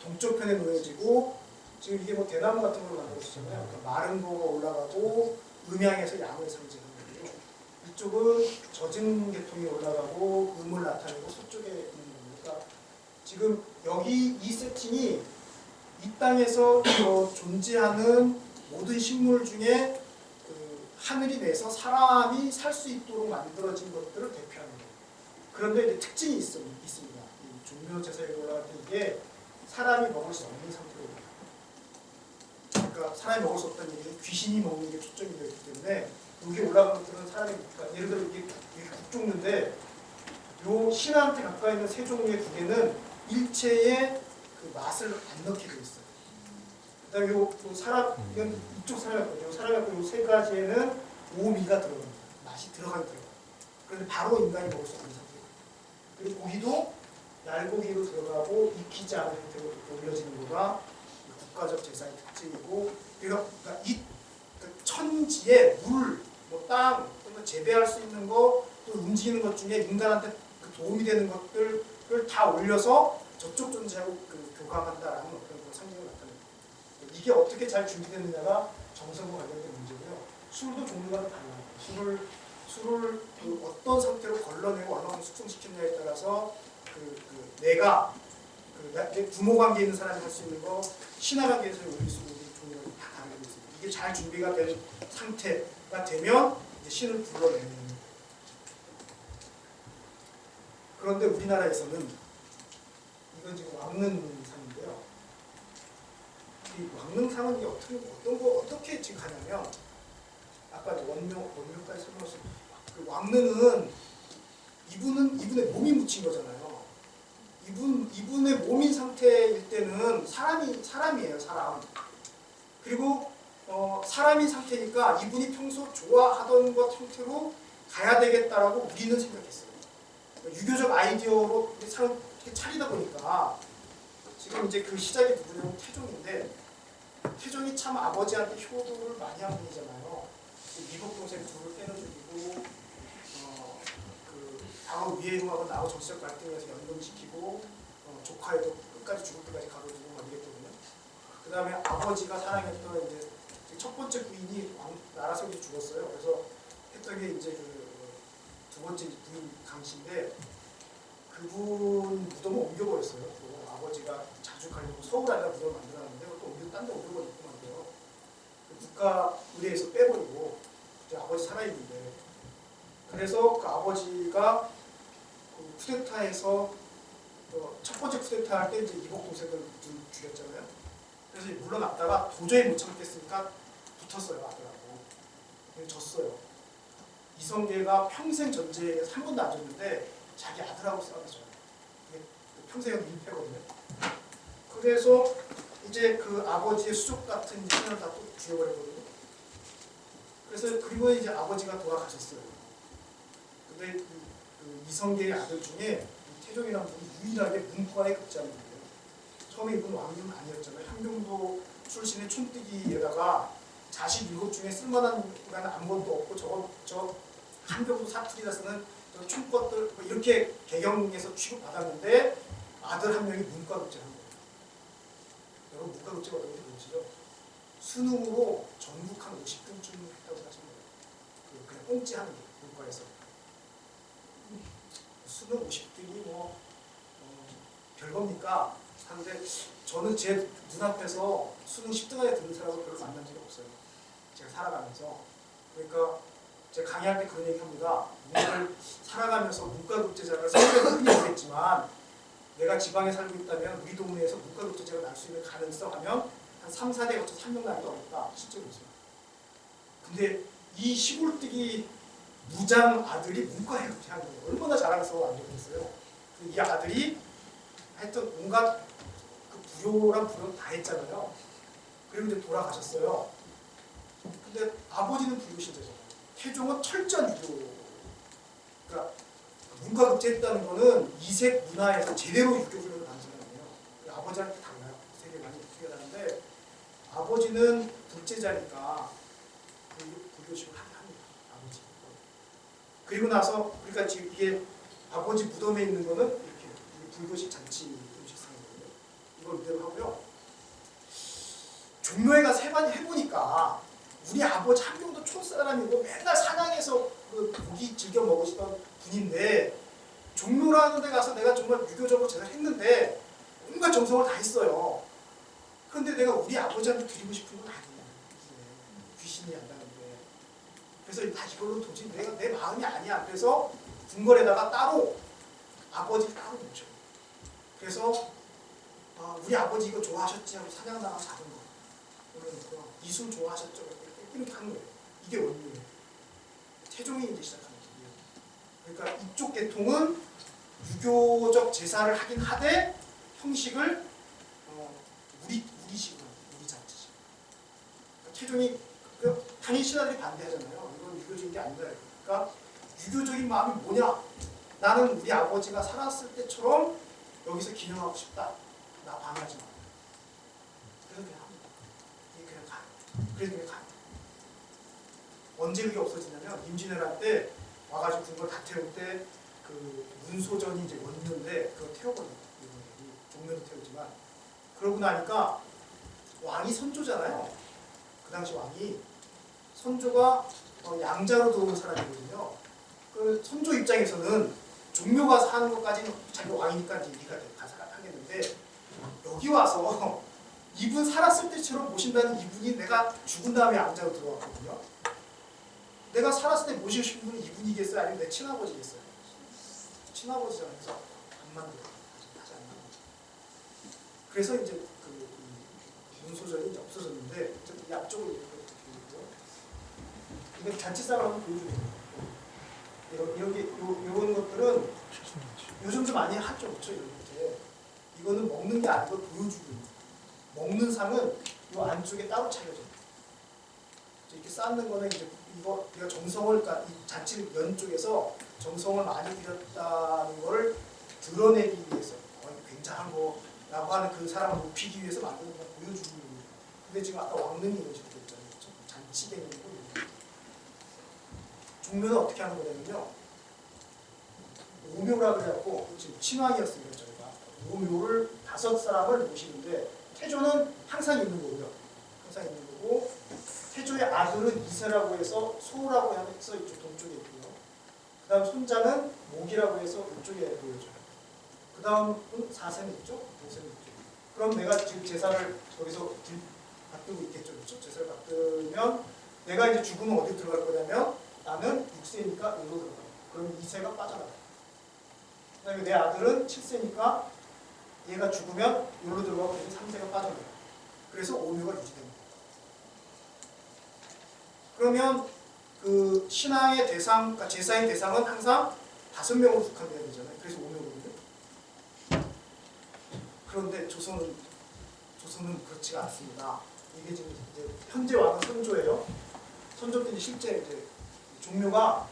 동쪽 편에 놓여지고 지금 이게 뭐 대나무 같은 걸 만들었잖아요. 그러니까 마른 거가 올라가고 음양에서 양을 상징하는 거고요. 이쪽은 젖은 계통이 올라가고 음을 나타내고 서쪽에 있는 거니까 지금 여기 이 세팅이 이 땅에서 존재하는 모든 식물 중에 하늘이 내서 사람이 살 수 있도록 만들어진 것들을 대표하는 거예요. 그런데 이제 특징이 있습니다. 이 종묘 제사에 올라갈 때 이게 사람이 먹을 수 없는 상태로 그러니까 사람이 먹을 수 없다는 얘기는 귀신이 먹는 게 초점이 되어 있기 때문에 여기 올라간 것들은 사람이 그러니까 예를 들어 이게 국종류인데 요 신한테 가까이 있는 세 종류의 두 개는 일체의 그 맛을 안 넣게 되어 있어요. 그다음에 요 사람 이건 이쪽 사람이었거든요. 사람이었고 요 세 가지에는 오미가 들어갑니다. 맛이 들어가요. 그런데 바로 인간이 먹을 수 없는 상태예요. 그리고 고기도 날고기로 들어가고 익히지 않은 형태로 올려지는 거가 국가적 제사의 특징이고 그러니까 이 천지에 물, 땅, 또는 재배할 수 있는 거, 또 움직이는 것 중에 인간한테 도움이 되는 것들을 다 올려서 저쪽 존재하고 교감한다라는 어떤 그런 상징을 나타냅니다. 이게 어떻게 잘 준비되느냐가 정성과 관련된 문제고요. 술도 종류가 달라요. 술을 어떤 상태로 걸러내고 얼마나 숙성시켰냐에 따라서 내가 내 부모 관계에 있는 사람이 할 수 있는 거, 신하 관계에서 올릴 수 있는 종류가 다 다르게 되어 있습니다. 이게 잘 준비가 된 상태가 되면 이제 신을 불러내는. 그런데 우리나라에서는 이건 지금 왕능상인데요. 이 왕능상은 이게 어떻게 지금 가냐면 아까 원묘까지 설명했을 그 왕능은 이분의 몸이 묻힌 거잖아요. 이분의 몸인 상태일 때는 사람이에요, 사람. 그리고 사람인 상태니까 이분이 평소 좋아하던 것 형태로 가야 되겠다라고 우리는 생각했어요. 유교적 아이디어로 사람 차리다 보니까 지금 이제 그 시작이 누구냐면 태종인데 태종이 참 아버지한테 효도를 많이 한 분이잖아요. 미국 동생 둘을 때려 죽이고 바로 위해흉하고 나하고 정치적 갈등에서 연금시키고 조카에도 끝까지 죽을 때까지 가둬두고 막 이랬거든요. 그 다음에 아버지가 사랑했던 이제 첫 번째 부인이 나라 세우고 죽었어요. 그래서 했던 게 이제 두 번째 부인 강씨인데 그분 무덤을 옮겨버렸어요. 또 아버지가 자주 가려고 서울 안에 무덤을 만들었는데 또 딴 데 옮겨버리고 말이에요. 국가 의례에서 빼버리고 이제 아버지 살아있는데 그래서 그 아버지가 그 쿠데타에서 첫 번째 쿠데타 할 때 이제 이복 동생들 죽였잖아요. 그래서 물러났다가 도저히 못 참겠으니까 붙었어요, 아들하고. 졌어요. 이성계가 평생 전쟁에서 한 번도 안 졌는데 자기 아들하고 싸웠어요. 평생은 민폐거든요. 그래서 이제 그 아버지의 수족 같은 신을 다 또 죽여버렸거든요. 그래서 그리고 이제 아버지가 돌아가셨어요. 근데 그 이성계의 아들 중에 태종이라는 분이 유일하게 문과에 급제하는 거예요. 처음에 이분 왕님 아니었잖아요. 함경도 출신의 촌뜨기에다가 자식 7 중에 쓸만한 건 아무것도 없고 저 함경도 사투리라 쓰는 저 촌것들 뭐 이렇게 개경에서 취급받았는데 아들 한 명이 문과 급제한 거예요. 여러분 문과 급제가 어떤 건지 모르시죠? 수능으로 전국 한 50등쯤 했다고 생각하시면 돼요. 그냥 꽁찌하는 게 문과에서. 수능 50등이 별겁니까? 하는데 저는 제 눈앞에서 수능 10등 안에 드는 사람을 별로 만난 적이 없어요. 제가 살아가면서. 그러니까 제가 강의할 때 그런 얘기합니다. 문화를 살아가면서 문과급제자가 서울에는 흔히 오겠지만 내가 지방에 살고 있다면 우리 동네에서 문과급제자가 날 수 있는 가능성 하면 한 3, 4대 거쳐 3명 나기도 어렵다. 실제로 있어요. 근데 이 시골뜨기 무장 아들이 문과에 급제하는 거예요. 얼마나 자랑스러워 안 되겠어요. 이 아들이 하여튼 온갖 그 부요랑 부요 다 했잖아요. 그리고 이제 돌아가셨어요. 근데 아버지는 불교 신자잖아요. 태종은 철저한 유교. 그러니까 문과급제했다는 거는 이색 문화에서 제대로 유교 훈련을 받은 사람이에요. 아버지한테 달라요. 세계관이 어떻게 다른데 아버지는 둘째자니까 불교식을 하게 합니다. 아버지. 그리고 나서 그러니까 지금 이게 아버지 무덤에 있는 거는 이렇게 불교식 잔치 음식상이거든요. 이걸 그대로 하고요. 종묘에 가서 해보니까 우리 아버지 한 명도 촌사람이고 맨날 사냥해서 그 고기 즐겨 먹으시던 분인데 종묘라는 데 가서 내가 정말 유교적으로 제대로 했는데 온갖 정성을 다 했어요. 그런데 내가 우리 아버지한테 드리고 싶은 건 아니에요. 귀신이 안다는데. 그래서 이걸로 도저히 내 마음이 아니야. 그래서 궁궐에다가 따로 아버지 따로 모셔요. 그래서 우리 아버지 이거 좋아하셨지 하고 사냥 나가 잡은 거. 그러면 이술 좋아하셨죠? 이렇게 하는 거예요. 이게 원리예요. 태종이 이제 시작하는 거예요. 그러니까 이쪽 계통은 유교적 제사를 하긴 하되 형식을 우리식으로 우리 잔치식. 그러니까 태종이 당연히 신하들이 반대하잖아요. 이건 유교적인 게 아니다. 그러니까 유교적인 마음이 뭐냐? 나는 우리 아버지가 살았을 때처럼 여기서 기념하고 싶다. 나 반하지 마. 그래서 그냥 합니다. 이게 그냥 가요. 그래서 그냥 가요. 언제 그게 없어지냐면 임진왜란 때 와가지고 궁궐 다 태울 때 그 문소전이 이제 원료인데 그거 태워버려요. 종묘도 태우지만 그러고 나니까 왕이 선조잖아요. 그 당시 왕이 선조가 양자로 들어온 사람이거든요. 그 선조 입장에서는 종묘 가서 하는 것까지는 자기 왕이니까 이제 네가 가서 하겠는데 여기 와서 이분 살았을 때처럼 모신다는 이분이 내가 죽은 다음에 양자로 들어왔거든요. 내가 살았을 때 모시고 싶은 분은 이분이겠어요? 아니면 내 친아버지겠어요? 친아버지잖아요. 그래서 안 만들어. 하지 않는 거죠. 그래서 이제 그 문소전이 이제 없어졌는데 이 앞쪽으로 이렇게 보이고요. 이게 잔치상을 한번 보여주세요. 이런 것들은 요즘도 많이 하죠, 그렇죠? 이렇게 이거는 먹는 게 아니고 보여주고 있는. 먹는 상은 이 안쪽에 따로 차려져요. 이렇게 쌓는 거는 이제 이거 내가 정성을 그러니까 이 잔치 면 쪽에서 정성을 많이 들였다는 걸 드러내기 위해서 굉장한 거라고 하는 그 사람을 높이기 위해서 만드는 거 보여주는 거예요. 근데 지금 아까 왕릉이 이런 식으로 했잖아요. 그렇죠? 잔치 개념이고 종묘는 어떻게 하는 거냐면요. 오묘라 그래갖고 지금 친왕이었습니다. 저희가 오묘를 5사람을 모시는데 태조는 항상 있는 거고요. 항상 있는 거고 태조의 아들은 이세라고 해서 소라고 해서 이쪽 동쪽에 있고요. 그 다음 손자는 목이라고 해서 이쪽에 보여줘요. 그 다음은 사셈이 있죠? 동셈이 있죠. 그럼 내가 지금 제사를 여기서 받들고 있겠죠. 그렇죠? 제사를 받들면 내가 이제 죽으면 어디 들어갈 거냐면 나는 6세니까 여기로 들어가요. 그럼 2세가 빠져나가요. 그 다음에 내 아들은 7세니까 얘가 죽으면 여기로 들어가고 3세가 빠져나가요. 그래서 오묘가 유지됩니다. 그러면 그 신앙의 대상, 그러니까 제사의 대상은 항상 5명으로 국한되어야 되잖아요. 그래서 5명이거든요. 그런데 조선은 그렇지가 않습니다. 이게 지금 이제 현재 왕은 선조예요. 선조 때 실제 이제 종묘가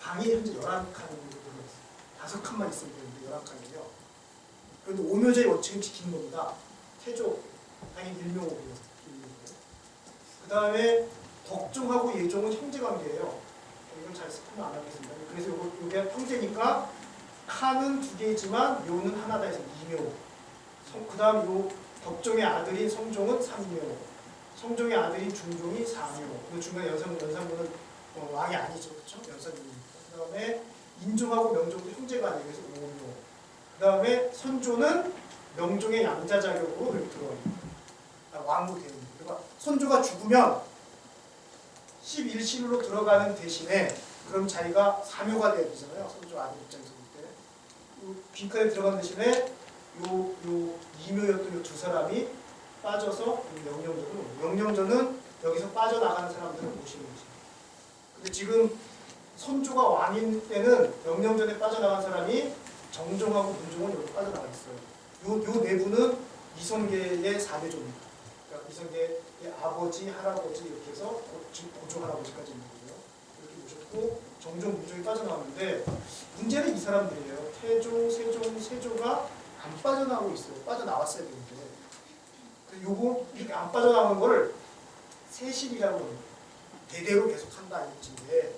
방이 현재 11칸 정도 있어요. 5칸만 있으면 되는데 11칸이에요. 그런데 오묘제의 원칙은 지키는 겁니다. 태조, 당연히 일명옥이에요. 그 다음에 덕종하고 예종은 형제관계예요. 이건 잘 스포는 안 하겠습니다. 그래서 이게 형제니까 칸은 2개지만 묘는 하나다 해서 2묘. 그 다음 요 덕종의 아들인 성종은 3묘. 성종의 아들인 중종이 4묘. 그 중간에 연산군은 왕이 아니죠. 그렇죠? 연산군이니까. 그 다음에 인종하고 명종도 형제관계에서 5묘. 그 다음에 선조는 명종의 양자 자격으로 이렇게 들어갑니다. 왕으로 되어 있는. 그러니까 선조가 죽으면 11실로 들어가는 대신에 그럼 자기가 사묘가 돼야 되잖아요. 선조 아들 입장에서 볼 때. 빈칸에 들어간 대신에 요 이묘였던 요 두 사람이 빠져서 영령전은 여기서 빠져나가는 사람들을 모시는 거죠. 근데 지금 선조가 왕인 때는 영령전에 빠져나간 사람이 정종하고 문종은 여기 빠져나가 있어요. 요 내부는 이성계의 4대조입니다. 그러니까 이성계의 아버지, 할아버지 이렇게 해서 지금 고조 할아버지까지 있는 거고요. 이렇게 모셨고 정종, 문종이 빠져나왔는데 문제는 이 사람들이에요. 태종, 세종, 세조가 안 빠져나오고 있어요. 빠져나왔어야 되는데 요거 이렇게 안 빠져나오는 거를 세실이라고 합니다. 대대로 계속 한다 이 뜻인데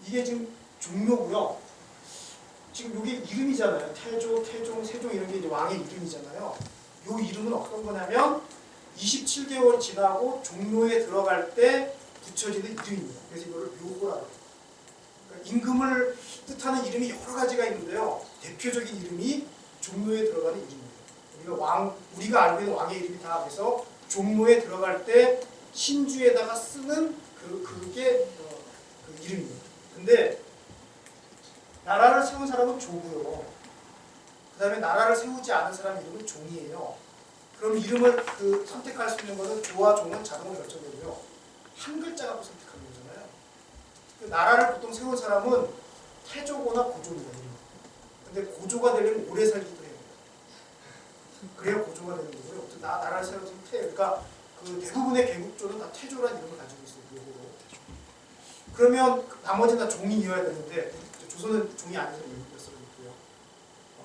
이게 지금 종묘고요. 지금 여기 이름이잖아요. 태조, 태종, 세종 이런 게 이제 왕의 이름이잖아요. 요 이름은 어떤 거냐면 27개월이 지나고 종묘에 들어갈 때 붙여지는 이름입니다. 그래서 이거를 묘호라고 해요. 그러니까 임금을 뜻하는 이름이 여러 가지가 있는데요. 대표적인 이름이 종묘에 들어가는 이름이에요. 우리가 알고 있는 왕의 이름이 다 그래서 종묘에 들어갈 때 신주에다가 쓰는 그게 그 이름이에요. 근데 나라를 세운 사람은 조고요. 그 다음에 나라를 세우지 않은 사람 이름은 종이에요. 그럼 이름을 선택할 수 있는 것은 조와 종은 자동으로 결정되고요. 한 글자 갖고 선택하는 거잖아요. 나라를 보통 세운 사람은 태조거나 고조입니다. 근데 고조가 되려면 오래 살기도 해요. 그래야 고조가 되는 거고요. 나라를 세워서 그러니까 대부분의 개국조는 다 태조라는 이름을 가지고 있어요. 그러면 나머지는 다 종이어야 되는데 조선은 종이 아니어서 있고요.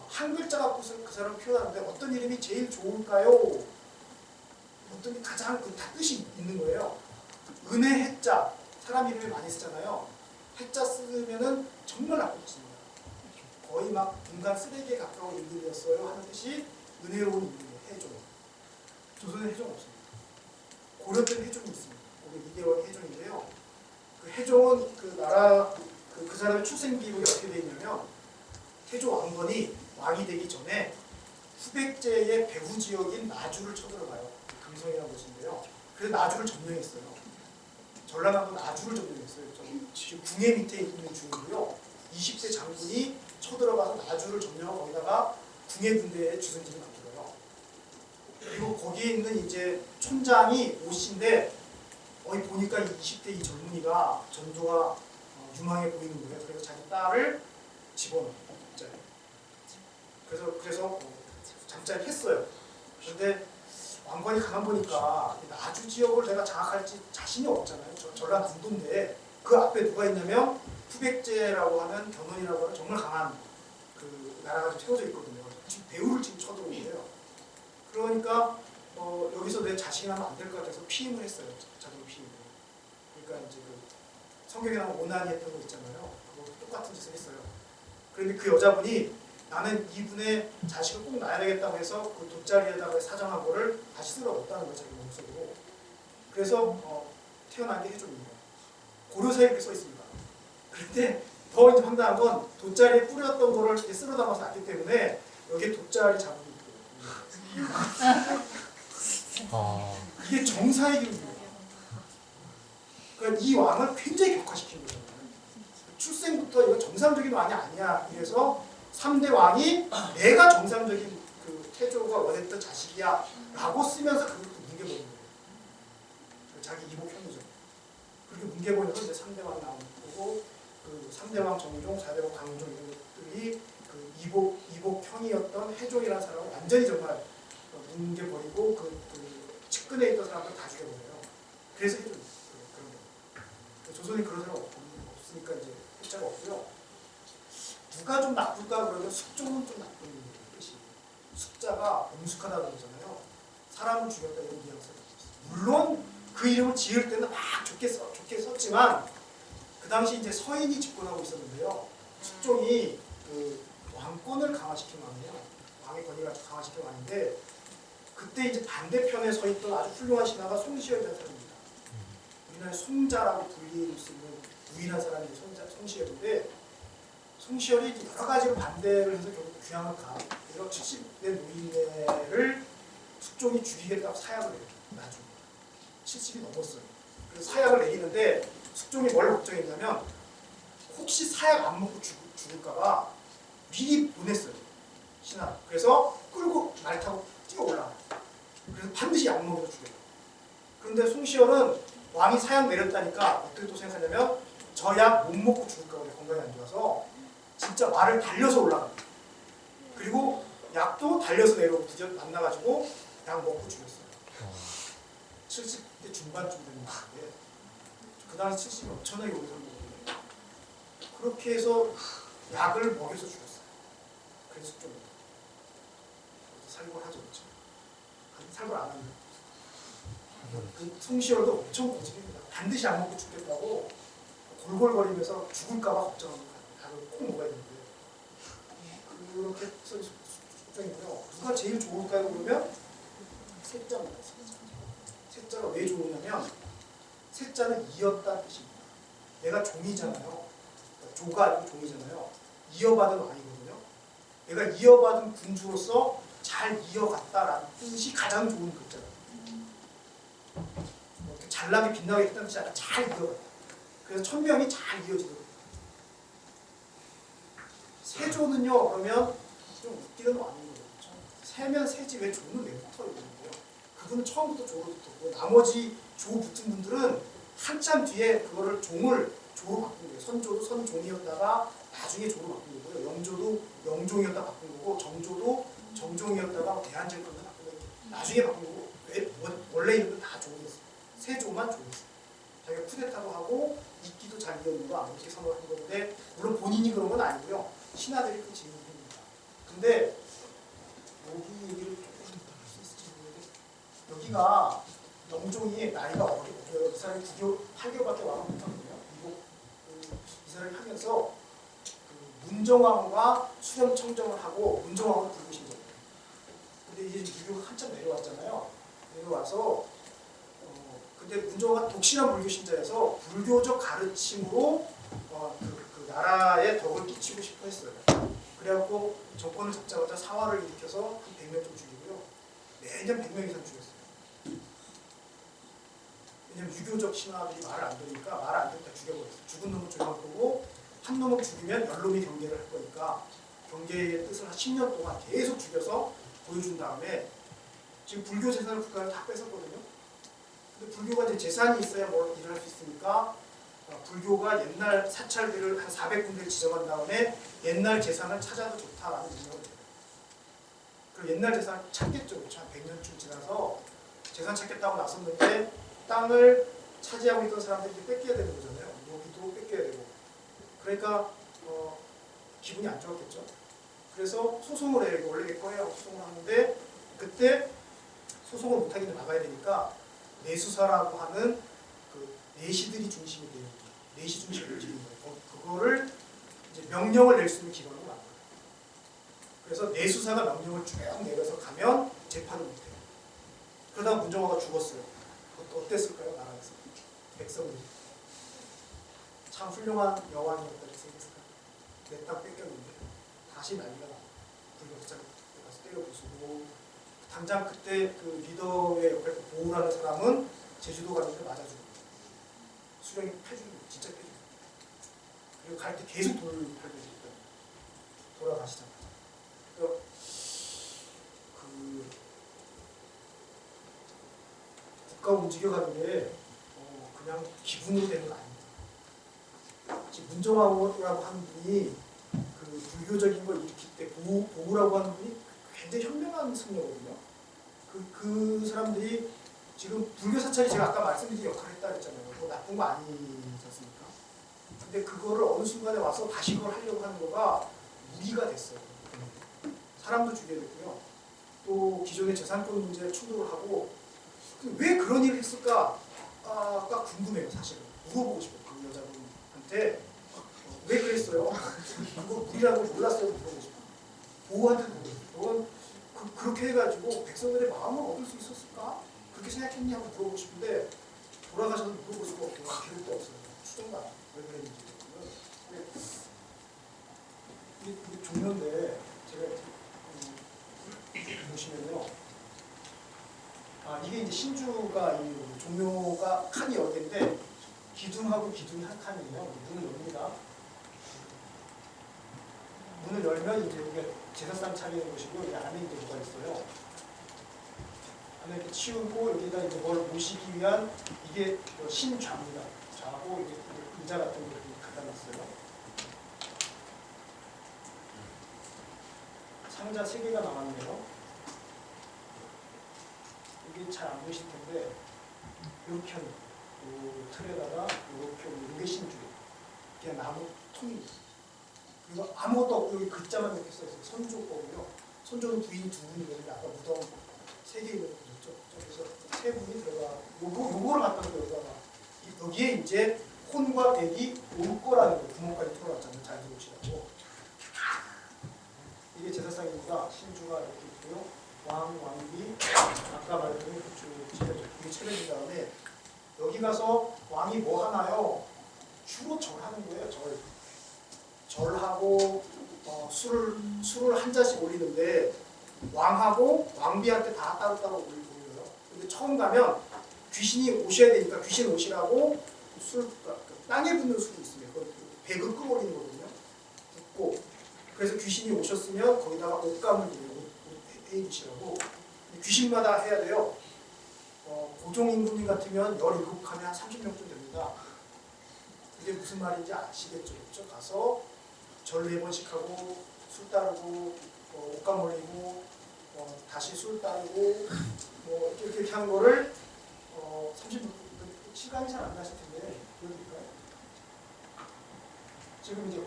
한 글자 갖고 그 사람을 표현하는데 어떤 이름이 제일 좋을까요? 어떤 게 가장 다 뜻이 있는 거예요. 은혜 해자 사람 이름을 많이 쓰잖아요. 해자 쓰면은 정말 나쁜 뜻입니다. 거의 막 인간 쓰레기에 가까운 인물이었어요 하는 뜻이 은혜로운 인물이에요. 해종. 조선은 해종 없습니다. 고려 때는 해종이 있습니다. 고려 2개월 해종인데요. 그 해종은 그 나라 그 사람의 출생 기록이 어떻게 되어 있냐면 태조 왕건이 왕이 되기 전에 후백제의 배후 지역인 나주를 쳐들어가요. 금성이라는 곳인데요. 그래서 나주를 점령했어요. 전라남도 나주를 점령했어요. 지금 궁예 밑에 있는 중이고요. 20세 장군이 쳐들어가서 나주를 점령하고 거기다가 궁예 군대에 주선진을 만들어요. 그리고 거기에 있는 이제 촌장이 오씨인데 보니까 20대 이 젊은이가 전도가 유망해 보이는 거예요. 그래서 자기 딸을 집어넣어요. 그래서 잠자리 했어요. 그런데 왕건이 가만 보니까 나주 지역을 내가 장악할지 자신이 없잖아요. 전라남도인데 그 앞에 누가 있냐면 후백제라고 하는 견훤이라고 하는 정말 강한 그 나라가 좀 세워져 있거든요. 지금 배후를 지금 쳐들어온 거예요. 그러니까 여기서 내 자식이 나면 안 될 것 같아서 피임을 했어요. 자동 피임을. 그러니까 이제 성경에 나온 오난이 했던 거 있잖아요. 그거 똑같은 짓을 했어요. 그런데 그 여자분이 나는 이분의 자식을 꼭 낳아야 되겠다고 해서 그 돗자리에다가 사정한 거를 다시 쓸어 넣었다는 거예요. 자기 몸속으로. 그래서 태어난 게 해종입니다. 고려사에 그렇게 써 있습니다. 그런데 더 이제 황당한 건 돗자리에 뿌렸던 거를 이렇게 쓸어 담아서 놨기 때문에 여기에 돗자리 자국이 있고요. 이게 정사의 기록입니다. 그러니까 이 왕을 굉장히 격화시킨 거죠. 출생부터 이거 정상적인 왕이 아니야. 이래서 3대 왕이 내가 정상적인 그 태조가 원했던 자식이야 라고 쓰면서 그걸 또 뭉개버린 거예요. 자기 이복 형이죠. 그렇게 뭉개버려서 이제 3대 왕 나온 거고 그 3대 왕 정종, 4대 왕 강종 이런 것들이 그 이복 형이었던 해종이라는 사람을 완전히 정말 뭉개버리고 그 측근에 있던 사람들 다 죽여버려요. 그래서 해종이 그런 거. 조선이 그런 사람 없으니까 이제 해자가 없고요. 누가 좀 나쁠까 그러면 숙종은 좀 나쁜 뜻이. 숙자가 엄숙하다는 거잖아요. 사람을 죽였다 이런 뉘앙스가 있어요. 물론 그 이름을 지을 때는 막 좋게 썼지만 그 당시 이제 서인이 집권하고 있었는데요. 숙종이 그 왕권을 강화시킨 왕이에요. 왕의 권위를 아주 강화시킨 왕인데 그때 이제 반대편에 서 있던 아주 훌륭한 신하가 송시열이라는 사람입니다. 우리나라의 송자라고 불릴 수 있는 유일한 사람이 송시열인데 송시열이 여러 가지로 반대를 해서 결국 귀향을 가. 그래서 70대 노인네를 숙종이 죽이겠다고 사약을 해요. 나중에 70이 넘었어요. 그래서 사약을 내리는데 숙종이 뭘 걱정했냐면 혹시 사약 안 먹고 죽을까봐 미리 보냈어요. 신하. 그래서 끌고 말 타고 뛰어 올라가요. 그래서 반드시 약 먹여서 죽여요. 그런데 송시열은 왕이 사약 내렸다니까 어떻게 또 생각하냐면 저 약 못 먹고 죽을까 봐 건강이 안 좋아서 진짜 말을 달려서 올라갑니다. 그리고 약도 달려서 내려오고 드디어 만나가지고 약 먹고 죽였어요. 70대 중반쯤 되는 건데 그 당시 70이 엄청나게 오래 살거든요. 그렇게 해서 약을 먹여서 죽였어요. 그래서 좀 살벌하죠, 그렇죠? 살벌 안 하는. 그 송시열도 엄청 고집입니다. 반드시 안 먹고 죽겠다고 골골거리면서 죽을까봐 걱정합니다. 약을 꼭 먹어야 되는데 그렇게 해서 숙종이고요. 누가 제일 좋을까요? 그러면 세자입니다. 세자가 왜 좋으냐면 세자는 이었다는 뜻입니다. 내가 종이잖아요. 조가 아니고 종이잖아요. 이어받은 왕이거든요. 내가 이어받은 군주로서 잘 이어갔다라는 뜻이 가장 좋은 글자예요. 잘나게 빛나게 했다는 뜻이 아니라 잘 이어갔다. 그래서 천명이 잘 이어지거든요. 세조는요, 그러면 좀 웃기는 왕인 거죠. 세면 세지 왜 조는 왜 붙어요? 그분은 처음부터 조로 붙었고 나머지 조 붙은 분들은 한참 뒤에 그거를 종을 조로 바꾼 거예요. 선조도 선종이었다가 나중에 조로 바꾼 거고요. 영조도 영종이었다 바꾼 거고 정조도 정종이었다가 대한제국으로 바꾼 거예요. 나중에 바꾼 거고 원래 이름은 다 조였어요. 세조만 조였어요. 자기가 쿠데타도 하고 이끼도 잘 이었는 거 이렇게 선언을 한 건데 물론 본인이 그런 건 아니고요. 신하들이 그 질문을 합니다. 근데 여기 얘기를 조금 더 할 수 있을지 모르겠는데 여기가 영종이 나이가 어려요. 이 사람이 8개월밖에 왕을 못하거든요. 이 사람이 하면서 그 문정왕과 수렴청정을 하고 문정왕을 부르신 거예요. 근데 이제 유교가 한참 내려왔잖아요. 내려와서 근데 문정왕은 독실한 불교 신자여서 불교적 가르침으로 그 나라에 덕을 끼치고 싶어 했어요. 그래갖고 정권을 잡자마자 사화를 일으켜서 한 100명 좀 죽이고요. 매년 100명 이상 죽였어요. 왜냐면 유교적 신하들이 말을 안 들으니까 말을 안 듣다 죽여버렸어요. 죽은 놈을 조용할 거고 한 놈을 죽이면 연놈이 경계를 할 거니까 경계의 뜻을 한 10년 동안 계속 죽여서 보여준 다음에 지금 불교 재산을 국가에 다 뺏었거든요. 근데 불교가 이제 재산이 있어야 뭘 일을 할 수 있으니까 불교가 옛날 사찰들을 한 400군데를 지정한 다음에 옛날 재산을 찾아도 좋다라는 생각을 해요. 그리고 옛날 재산을 찾겠죠. 그렇죠? 한 100년쯤 지나서 재산 찾겠다고 나섰는데 땅을 차지하고 있던 사람들이 뺏겨야 되는 거잖아요. 여기도 뺏겨야 되고. 그러니까 기분이 안 좋았겠죠. 그래서 소송을 해요. 원래 내 거예요. 소송을 하는데 그때 소송을 못하게 막아야 되니까 내수사라고 하는 그 내시들이 중심이 돼요. 내시 중심을 지는 거예요. 그거를 이제 명령을 낼 수 있는 기관으로 만들어요. 그래서 내수사가 명령을 쭉 내려서 가면 재판을 못해요. 그러다가 문정화가 죽었어요. 어땠을까요? 나라에서 백성들이 참 훌륭한 여왕이었다 이렇게 생각했을까요? 내 땅 뺏겼는데 다시 난리가 나고 불격장 가서 때려 부수고 당장 그때 그 리더의 역할을 보호하는 사람은 제주도 가는데 맞아주고 수령이 패주고 진짜 패주고 그리고 갈 때 계속 돌을 팔고 돌아가시자마자 그 국가 움직여가는 게 그냥 기분으로 되는 거 아닙니다. 지금 문정왕후라고 하는 분이 그 불교적인 걸 일으킬 때 보우라고 하는 분이 굉장히 현명한 승려거든요. 그 사람들이 지금 불교 사찰이 제가 아까 말씀드린 역할을 했다 그랬잖아요. 뭐 나쁜 거 아니셨습니까? 근데 그거를 어느 순간에 와서 다시 그걸 하려고 하는 거가 무리가 됐어요. 사람도 죽여야 됐고요. 또 기존의 재산권 문제에 충돌을 하고 왜 그런 일을 했을까가 궁금해요. 사실은 물어보고 싶어요. 그 여자분한테 왜 그랬어요? 그거 무리라고 몰랐어요. 물어보고 싶어요. 보호한테 물어보고 싶어요. 그렇게 해가지고 백성들의 마음을 얻을 수 있었을까? 그렇게 생각했냐고 물어보고 싶은데 돌아가셔서 물어볼 수가 없고 기록도 없어요. 추정도 안 해요. 왜 그랬는지. 있는데 제가 보시면요. 이게 이제 신주가 이 종묘가 칸이 여러 개인데 기둥하고 기둥이 한 칸이에요. 문을 엽니다. 문을 열면 이제 이게 제사상 차리는 곳이고 이 안에 이제 뭐가 있어요. 안에 이렇게 치우고 여기다 이제 뭘 모시기 위한 이게 신좌입니다. 좌고 이제 의자 같은 거 이렇게 갖다 놨어요. 상자 3개가 남았네요. 이게 잘 안 보이실 텐데 이렇게 하는 요 틀에다가 이렇게 요게 신주 그냥 나무 통입니다. 그리고 아무것도 없고 여기 글자만 이렇게 써있어요. 선조거고요. 선조는 부인이 2분이거든요. 아까 무덤 3개 있는 거 보셨죠? 그래서 3분이 들어가 요거를 갖다 놓고 여기에 이제 혼과 백이 올 거라는 거 구멍까지 뚫어놨잖아요. 잘 들어오시라고. 이게 제사상입니다. 신주가 이렇게 있고요. 왕, 왕비, 아까 말했던 쭉 차려져. 이게 차려진 다음에 여기 가서 왕이 뭐 하나요? 주로 절하는 거예요. 절하고 술을 한 잔씩 올리는데 왕하고 왕비한테 다 따로따로 올려요. 근데 처음 가면 귀신이 오셔야 되니까 귀신 오시라고 땅에 붙는 술이 있습니다. 백을 끌어올리는 거거든요. 붓고 그래서 귀신이 오셨으면 거기다가 옷감을 해주시라고 귀신마다 해야 돼요. 고종 임금님 같으면 17칸에 한 30명쯤 됩니다. 이게 무슨 말인지 아시겠죠? 그렇죠? 가서 절 4번씩 하고 술 따르고 옷감 올리고 다시 술 따르고 이렇게 하는 거를 30분 시간이 잘 안 나실 텐데 보여드릴까요? 지금 이제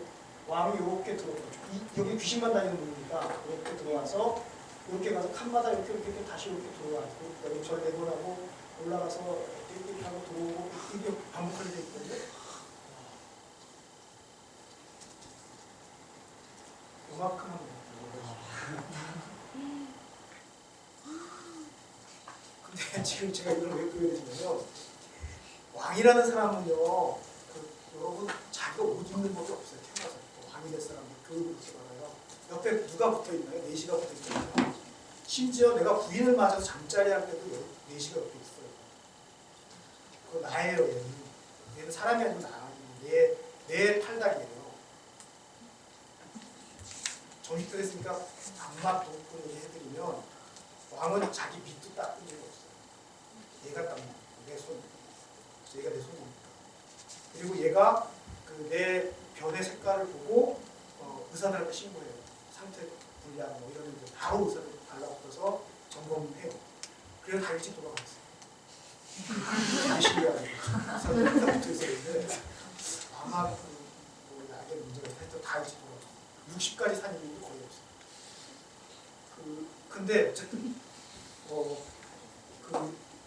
왕이 이렇게 들어오죠. 여기 귀신만 다니는 분이니까 이렇게 들어와서 이렇게 가서 칸마다 이렇게 다시 이렇게 들어와고 여기 절 4번 하고 올라가서 이렇게 하고 들어오고 이렇게 반복하게 돼 있거든요. 요만큼 합니다. 근데 지금 제가 이걸 왜 보여드리냐면 왕이라는 사람은요 여러분 자기가 옷 입는 법이 없어요. 태어나서 왕이 될 사람은 교육을 그렇게 받아요. 옆에 누가 붙어있나요? 내시가 붙어있잖아요. 심지어 내가 부인을 맞아서 잠자리 할 때도 내시가 옆에 있어요. 그거 나예요. 얘는 사람이 아니고 나. 내 탈닥이에요. 정식도 했으니까 방막 돈꾼을 해드리면 왕은 자기 밑도 닦은 적이 없어요. 얘가 닦는 내 손. 얘가 내 손이니까. 그리고 얘가 내 변의 색깔을 보고 의사들한테 신고해요. 상태 불량 이러면 바로 의사들 달라붙어서 점검해요. 그래서 다 일찍 돌아갔어요. 열심히 하고 의사들 다 붙어 있었는데 아마 약의 문제가 있어서 다 일찍 돌아갔어요. 60까지 산 이유도 거의 없어요. 근데 어쨌든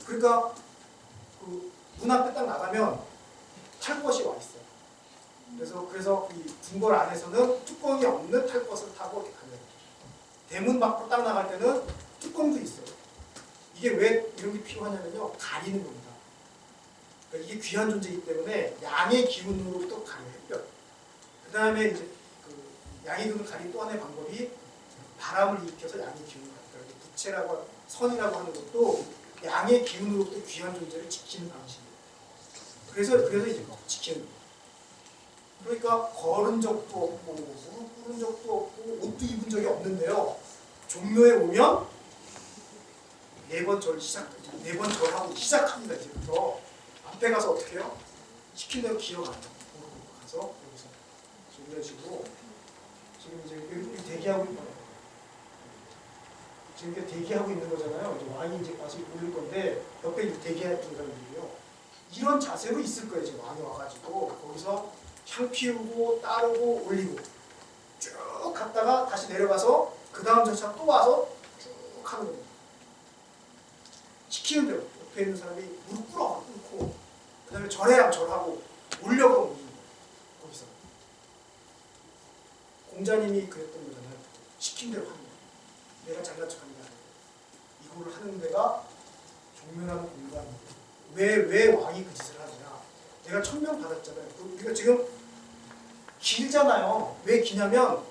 그러니까 문 앞에 딱 나가면 탈 것이 와 있어요. 그래서 이 궁궐 안에서는 뚜껑이 없는 탈 것을 타고 이렇게 가요. 대문 밖으로 딱 나갈 때는 뚜껑도 있어요. 이게 왜 이런 게 필요하냐면요, 가리는 겁니다. 그러니까 이게 귀한 존재이기 때문에 양의 기운으로부터 가려요. 햇볕. 그 다음에 이제 양의 기운을 가리는 또 하나의 방법이 바람을 일으켜서 양의 기운을 가리는 부채라고 선이라고 하는 것도 양의 기운으로부터 귀한 존재를 지키는 방식이에요. 그래서 이제 지키는 거예요. 그러니까 걸은 적도 없고 무릎 꿇은 적도 없고 옷도 입은 적이 없는데요. 종묘에 오면 4번 절하고 시작합니다. 이제부터 앞에 가서 어떻게 해요? 시킨 대로 기억 안 해요. 가서 여기서 이런 식으로 지금 이제 여기 대기하고 있는 거예요. 지금 이렇게 대기하고 있는 거잖아요. 이제 왕이 이제 와서 올릴 건데 옆에 이제 대기하고 있는 사람들이요. 이런 자세로 있을 거예요. 지금 왕이 와가지고 거기서 향 피우고 따르고 올리고 쭉 갔다가 다시 내려가서 그 다음 절차 또 와서 쭉 하는 겁니다. 시키는 대로 옆에 있는 사람이 무릎 꿇어 꿇고 그 다음에 절해야 절하고 올려가 올리는 거예요. 거기서 공자님이 그랬던 거잖아요. 시킨 대로 하는 거예요. 내가 잘난 척하는 게 아니에요. 이걸 하는 데가 종묘라는 공간이에요. 왜 왕이 그 짓을 하느냐. 내가 1000명 받았잖아요. 우리가 지금 길잖아요. 왜 기냐면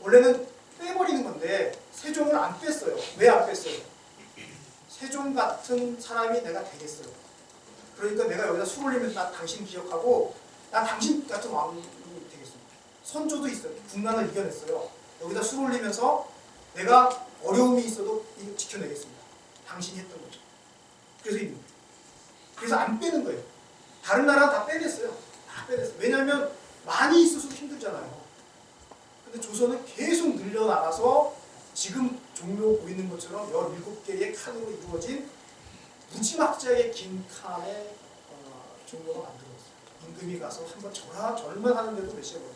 원래는 빼버리는 건데 세종을 안 뺐어요. 왜 안 뺐어요? 세종 같은 사람이 내가 되겠어요. 그러니까 내가 여기다 술 올리면서 난 당신 기억하고 난 당신 같은 왕이 되겠습니다. 선조도 있어요. 국난을 이겨냈어요. 여기다 술 올리면서 내가 어려움이 있어도 이거 지켜내겠습니다. 당신이 했던 거죠. 그래서 안 빼는 거예요. 다른 나라는 다 빼냈어요. 다 빼냈어요. 왜냐하면 많이 있어서 힘들잖아요. 근데 조선은 계속 늘려나가서 지금 종묘 보이는 것처럼 17개의 칸으로 이루어진 무지막지하게 긴 칸의 종묘가 만들어졌어요. 임금이 가서 한번 절만 하는데도 몇 시간 걸려요.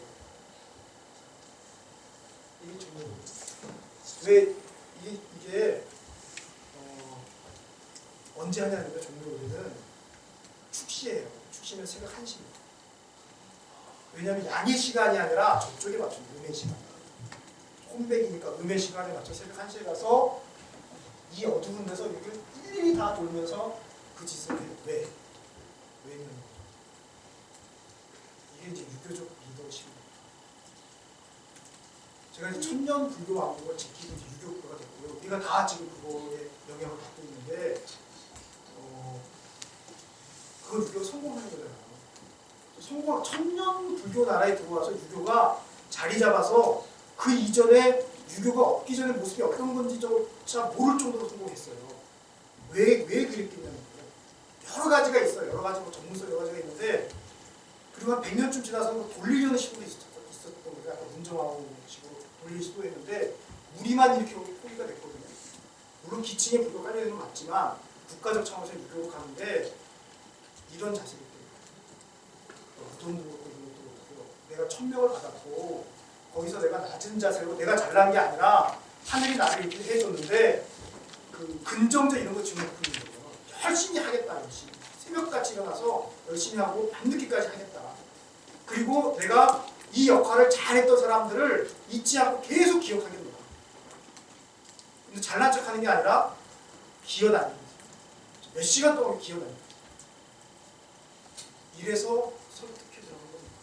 이게 종묘예요. 왜 이게 언제 하냐면 종묘는 축시예요. 축시는 새벽 1시입니다. 왜냐하면 양의 시간이 아니라 저쪽에 맞춰 음의 시간. 혼백이니까 음의 시간에 맞춰 새벽 1시에 가서 이 어두운 데서 여기를 일일이 다 돌면서 그 짓을 해요. 왜? 왜 있는 거죠? 이게 이제 유교적 리더십입니다. 제가 이제 천년 불교 왕국을 지키고 유교국가가 됐고요. 우리가 다 지금 그거에 영향을 받고 있는데 그 유교가 성공하는 거잖아요. 천년 불교 나라에 들어와서 유교가 자리 잡아서 그 이전에 유교가 없기 전에 모습이 어떤 건지조차 모를 정도로 성공했어요. 왜 그랬겠냐면 여러 가지가 있어요. 여러 가지 전문성 여러 가지가 있는데 그리고 한 100년쯤 지나서 돌리려는 시도도 있었던 거예요. 약간 문정왕 식으로 돌리는 시도했는데 무리만 이렇게 포기가 됐거든요. 물론 기층에 불교 깔려 있는 건 맞지만 국가적 차원에서 유교로 가는데 이런 자세기 때문에 무덤도 그렇고 이런 것도 그렇고요. 내가 천명을 받았고 거기서 내가 낮은 자세로 내가 잘난 게 아니라 하늘이 나를 이렇게 해줬는데 그 근정자 이런 거 지금 높은 거예요. 열심히 하겠다. 열심히 새벽같이 일어나서 열심히 하고 밤늦게까지 하겠다. 그리고 내가 이 역할을 잘했던 사람들을 잊지 않고 계속 기억하겠다. 근데 잘난 척하는 게 아니라 기어다니는 거죠. 몇 시간 동안 기어다니는 거죠. 이래서 설득해 들어간 겁니다.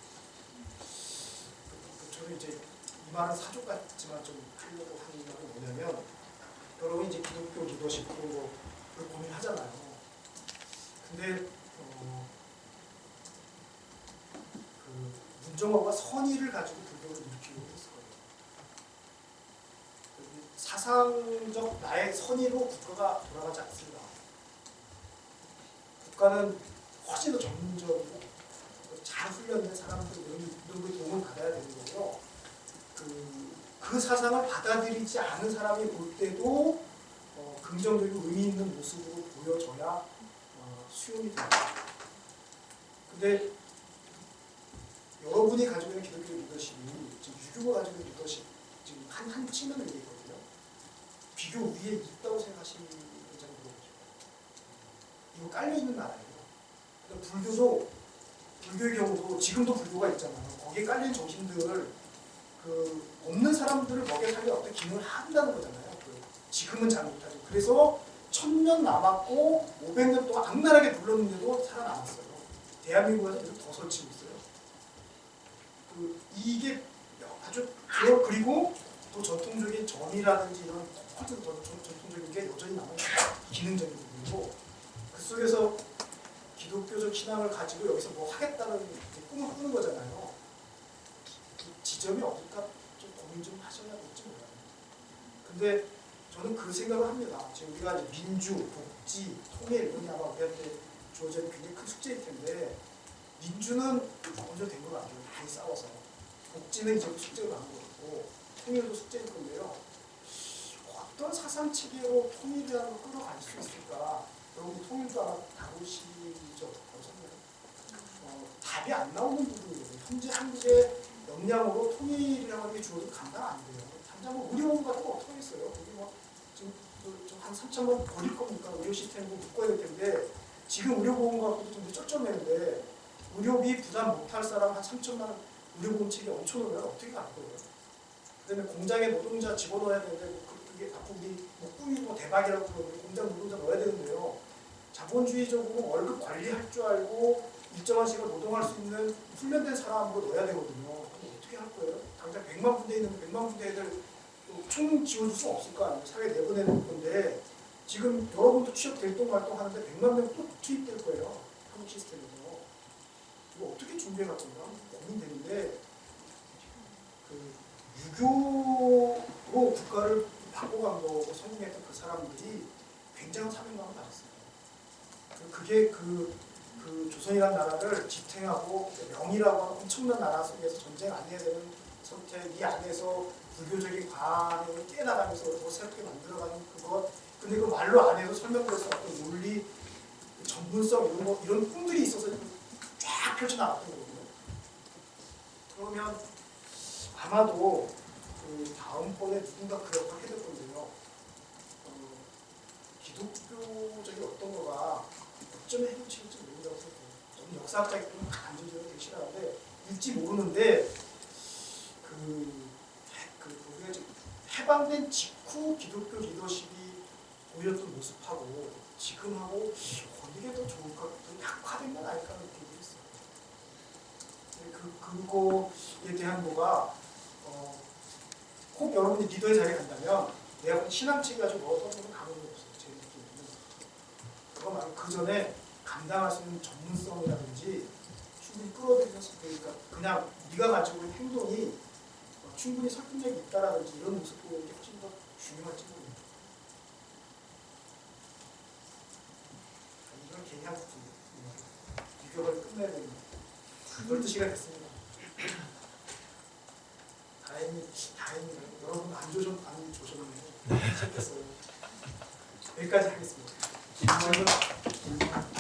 저는 이제 이 말은 사족 같지만 좀 하려고 하는 말은 뭐냐면 여러분 이제 기독교 리더십도 그걸 고민하잖아요. 근데 그 문정왕과 선의를 가지고 불교를 일으키려고 했을 거예요. 사상적 나의 선의로 국가가 돌아가지 않습니다. 국가는 훨씬 더 전문적이고 잘 훈련된 사람들 이런 걸 도움을 받아야 되는 거고요. 그 사상을 받아들이지 않은 사람이 볼 때도 긍정적이고 의미 있는 모습으로 보여져야 수용이 됩니다. 근데 여러분이 가지고 있는 기독교 리더십이 지금 유교가 가지고 있는 리더십 지금 한 측면을 얘기했거든요. 비교 위에 있다고 생각하시는 정도로 이거 깔려 있는 나라예요. 불교도 불교의 경우도 지금도 불교가 있잖아요. 거기에 깔린 정신들을 없는 사람들을 먹여 살려 어떤 기능을 한다는 거잖아요. 지금은 잘 못하죠. 그래서 1000년 남았고 500년 동안 악랄하게 눌렀는데도 살아남았어요. 대한민국에서 계속 더 설치고 있어요. 이게 아주 그리고 또 전통적인 점이라든지 이런 전통적인 게 여전히 남은 기능적인 부분이고 그 속에서 기독교적 신앙을 가지고 여기서 뭐 하겠다는 꿈을 꾸는 거잖아요. 그 지점이 어딜까 좀 고민 좀 하셔야 될지 몰라요. 근데 저는 그 생각을 합니다. 지금 우리가 이제 민주, 복지, 통일 이런 게 아마 우리한테 주어지는 굉장히 큰 숙제일 텐데 민주는 먼저 된 것 같아요. 많이 싸워서. 복지는 이제 숙제로 남은 것 같고 통일도 숙제일 건데요. 어떤 사상 체계로 통일이라는 걸 끌어갈 수 있을까? 여러분 통일도 아마 다루시죠? 답이 안 나오는 부분이거든요. 현재 한국의 역량으로 통일이라고 하는 게 주어도 감당 안 돼요. 당장 뭐 의료원 같은 거 어떻게 했어요? 거기 뭐 지금 한 3천만 버릴 겁니까? 의료 시스템을 묶어야 될 텐데 지금 의료보험 갖고도 좀 쩔쩔매는데 의료비 부담 못할 사람 한 3천만 원 의료보험 체계 엄청 넣으면 어떻게 갈 거예요? 그다음에 공장에 노동자 집어넣어야 되는데 그게 자꾸 우리 뭐 꿈이고 대박이라고 그러고 공장 노동자 넣어야 되는데요. 자본주의적으로 월급 관리할 줄 알고 일정한 시간 노동할 수 있는 훈련된 사람으로 넣어야 되거든요. 그럼 어떻게 할 거예요? 당장 100만 군대 있는데 100만 군대 애들 총 지원줄 수 없을 거 아니에요. 사회에 내보내는 건데 지금 여러분도 취업 대동 활동하는데 100만 명 또 투입될 거예요. 한국 시스템에서. 이거 어떻게 준비해 갈 건가 고민되는데 그 유교로 국가를 바꿔간 거고 성공했던 그 사람들이 굉장한 사명감을 가졌어요. 그게 그 조선이라는 나라를 지탱하고 명이라고 하는 엄청난 나라 속에서 전쟁 안 해야 되는 선택 이 안에서 불교적인 관행을 깨나가면서 뭐 새롭게 만들어가는 그것 근데 그 말로 안 해도 설명될 수 없는 논리 전문성 이런 꿈들이 있어서 쫙 펼쳐나갔던 거거든요. 그러면 아마도 그 다음번에 누군가 그 역할을 해야 될 건데요. 기독교적인 어떤 거가 어쩌면 해결책일지 모른다고 생각해요. 저는 역사학자이기 때문에 간접적으로 되게 싫어하는데 읽지 모르는데 해방된 직후 기독교 리더십이 보였던 모습하고 지금하고 어디게 더 좋을까? 더 약화된 건 아닐까 하는 느낌이 있어요. 그거에 대한 거가 혹 여러분이 리더의 자리에 간다면 내가 신앙책이 아주 얻어보는 감흥이 없어요. 제 느낌에는. 그거 말고 그 전에 감당할 수 있는 전문성이라든지 충분히 끌어들여서 그러니까 그냥 네가 가지고 있는 행동이 충분히 설득력이 있다라든지 이런 모습 보는 게 훨씬 더 중요할지 모릅니다. 이건 괜히 한 부분입니다. 유교를 끝내야 됩니다. 12시간 됐습니다. 다행히 여러분 안 조셨네요. 시작했어요. 여기까지 하겠습니다. 질문.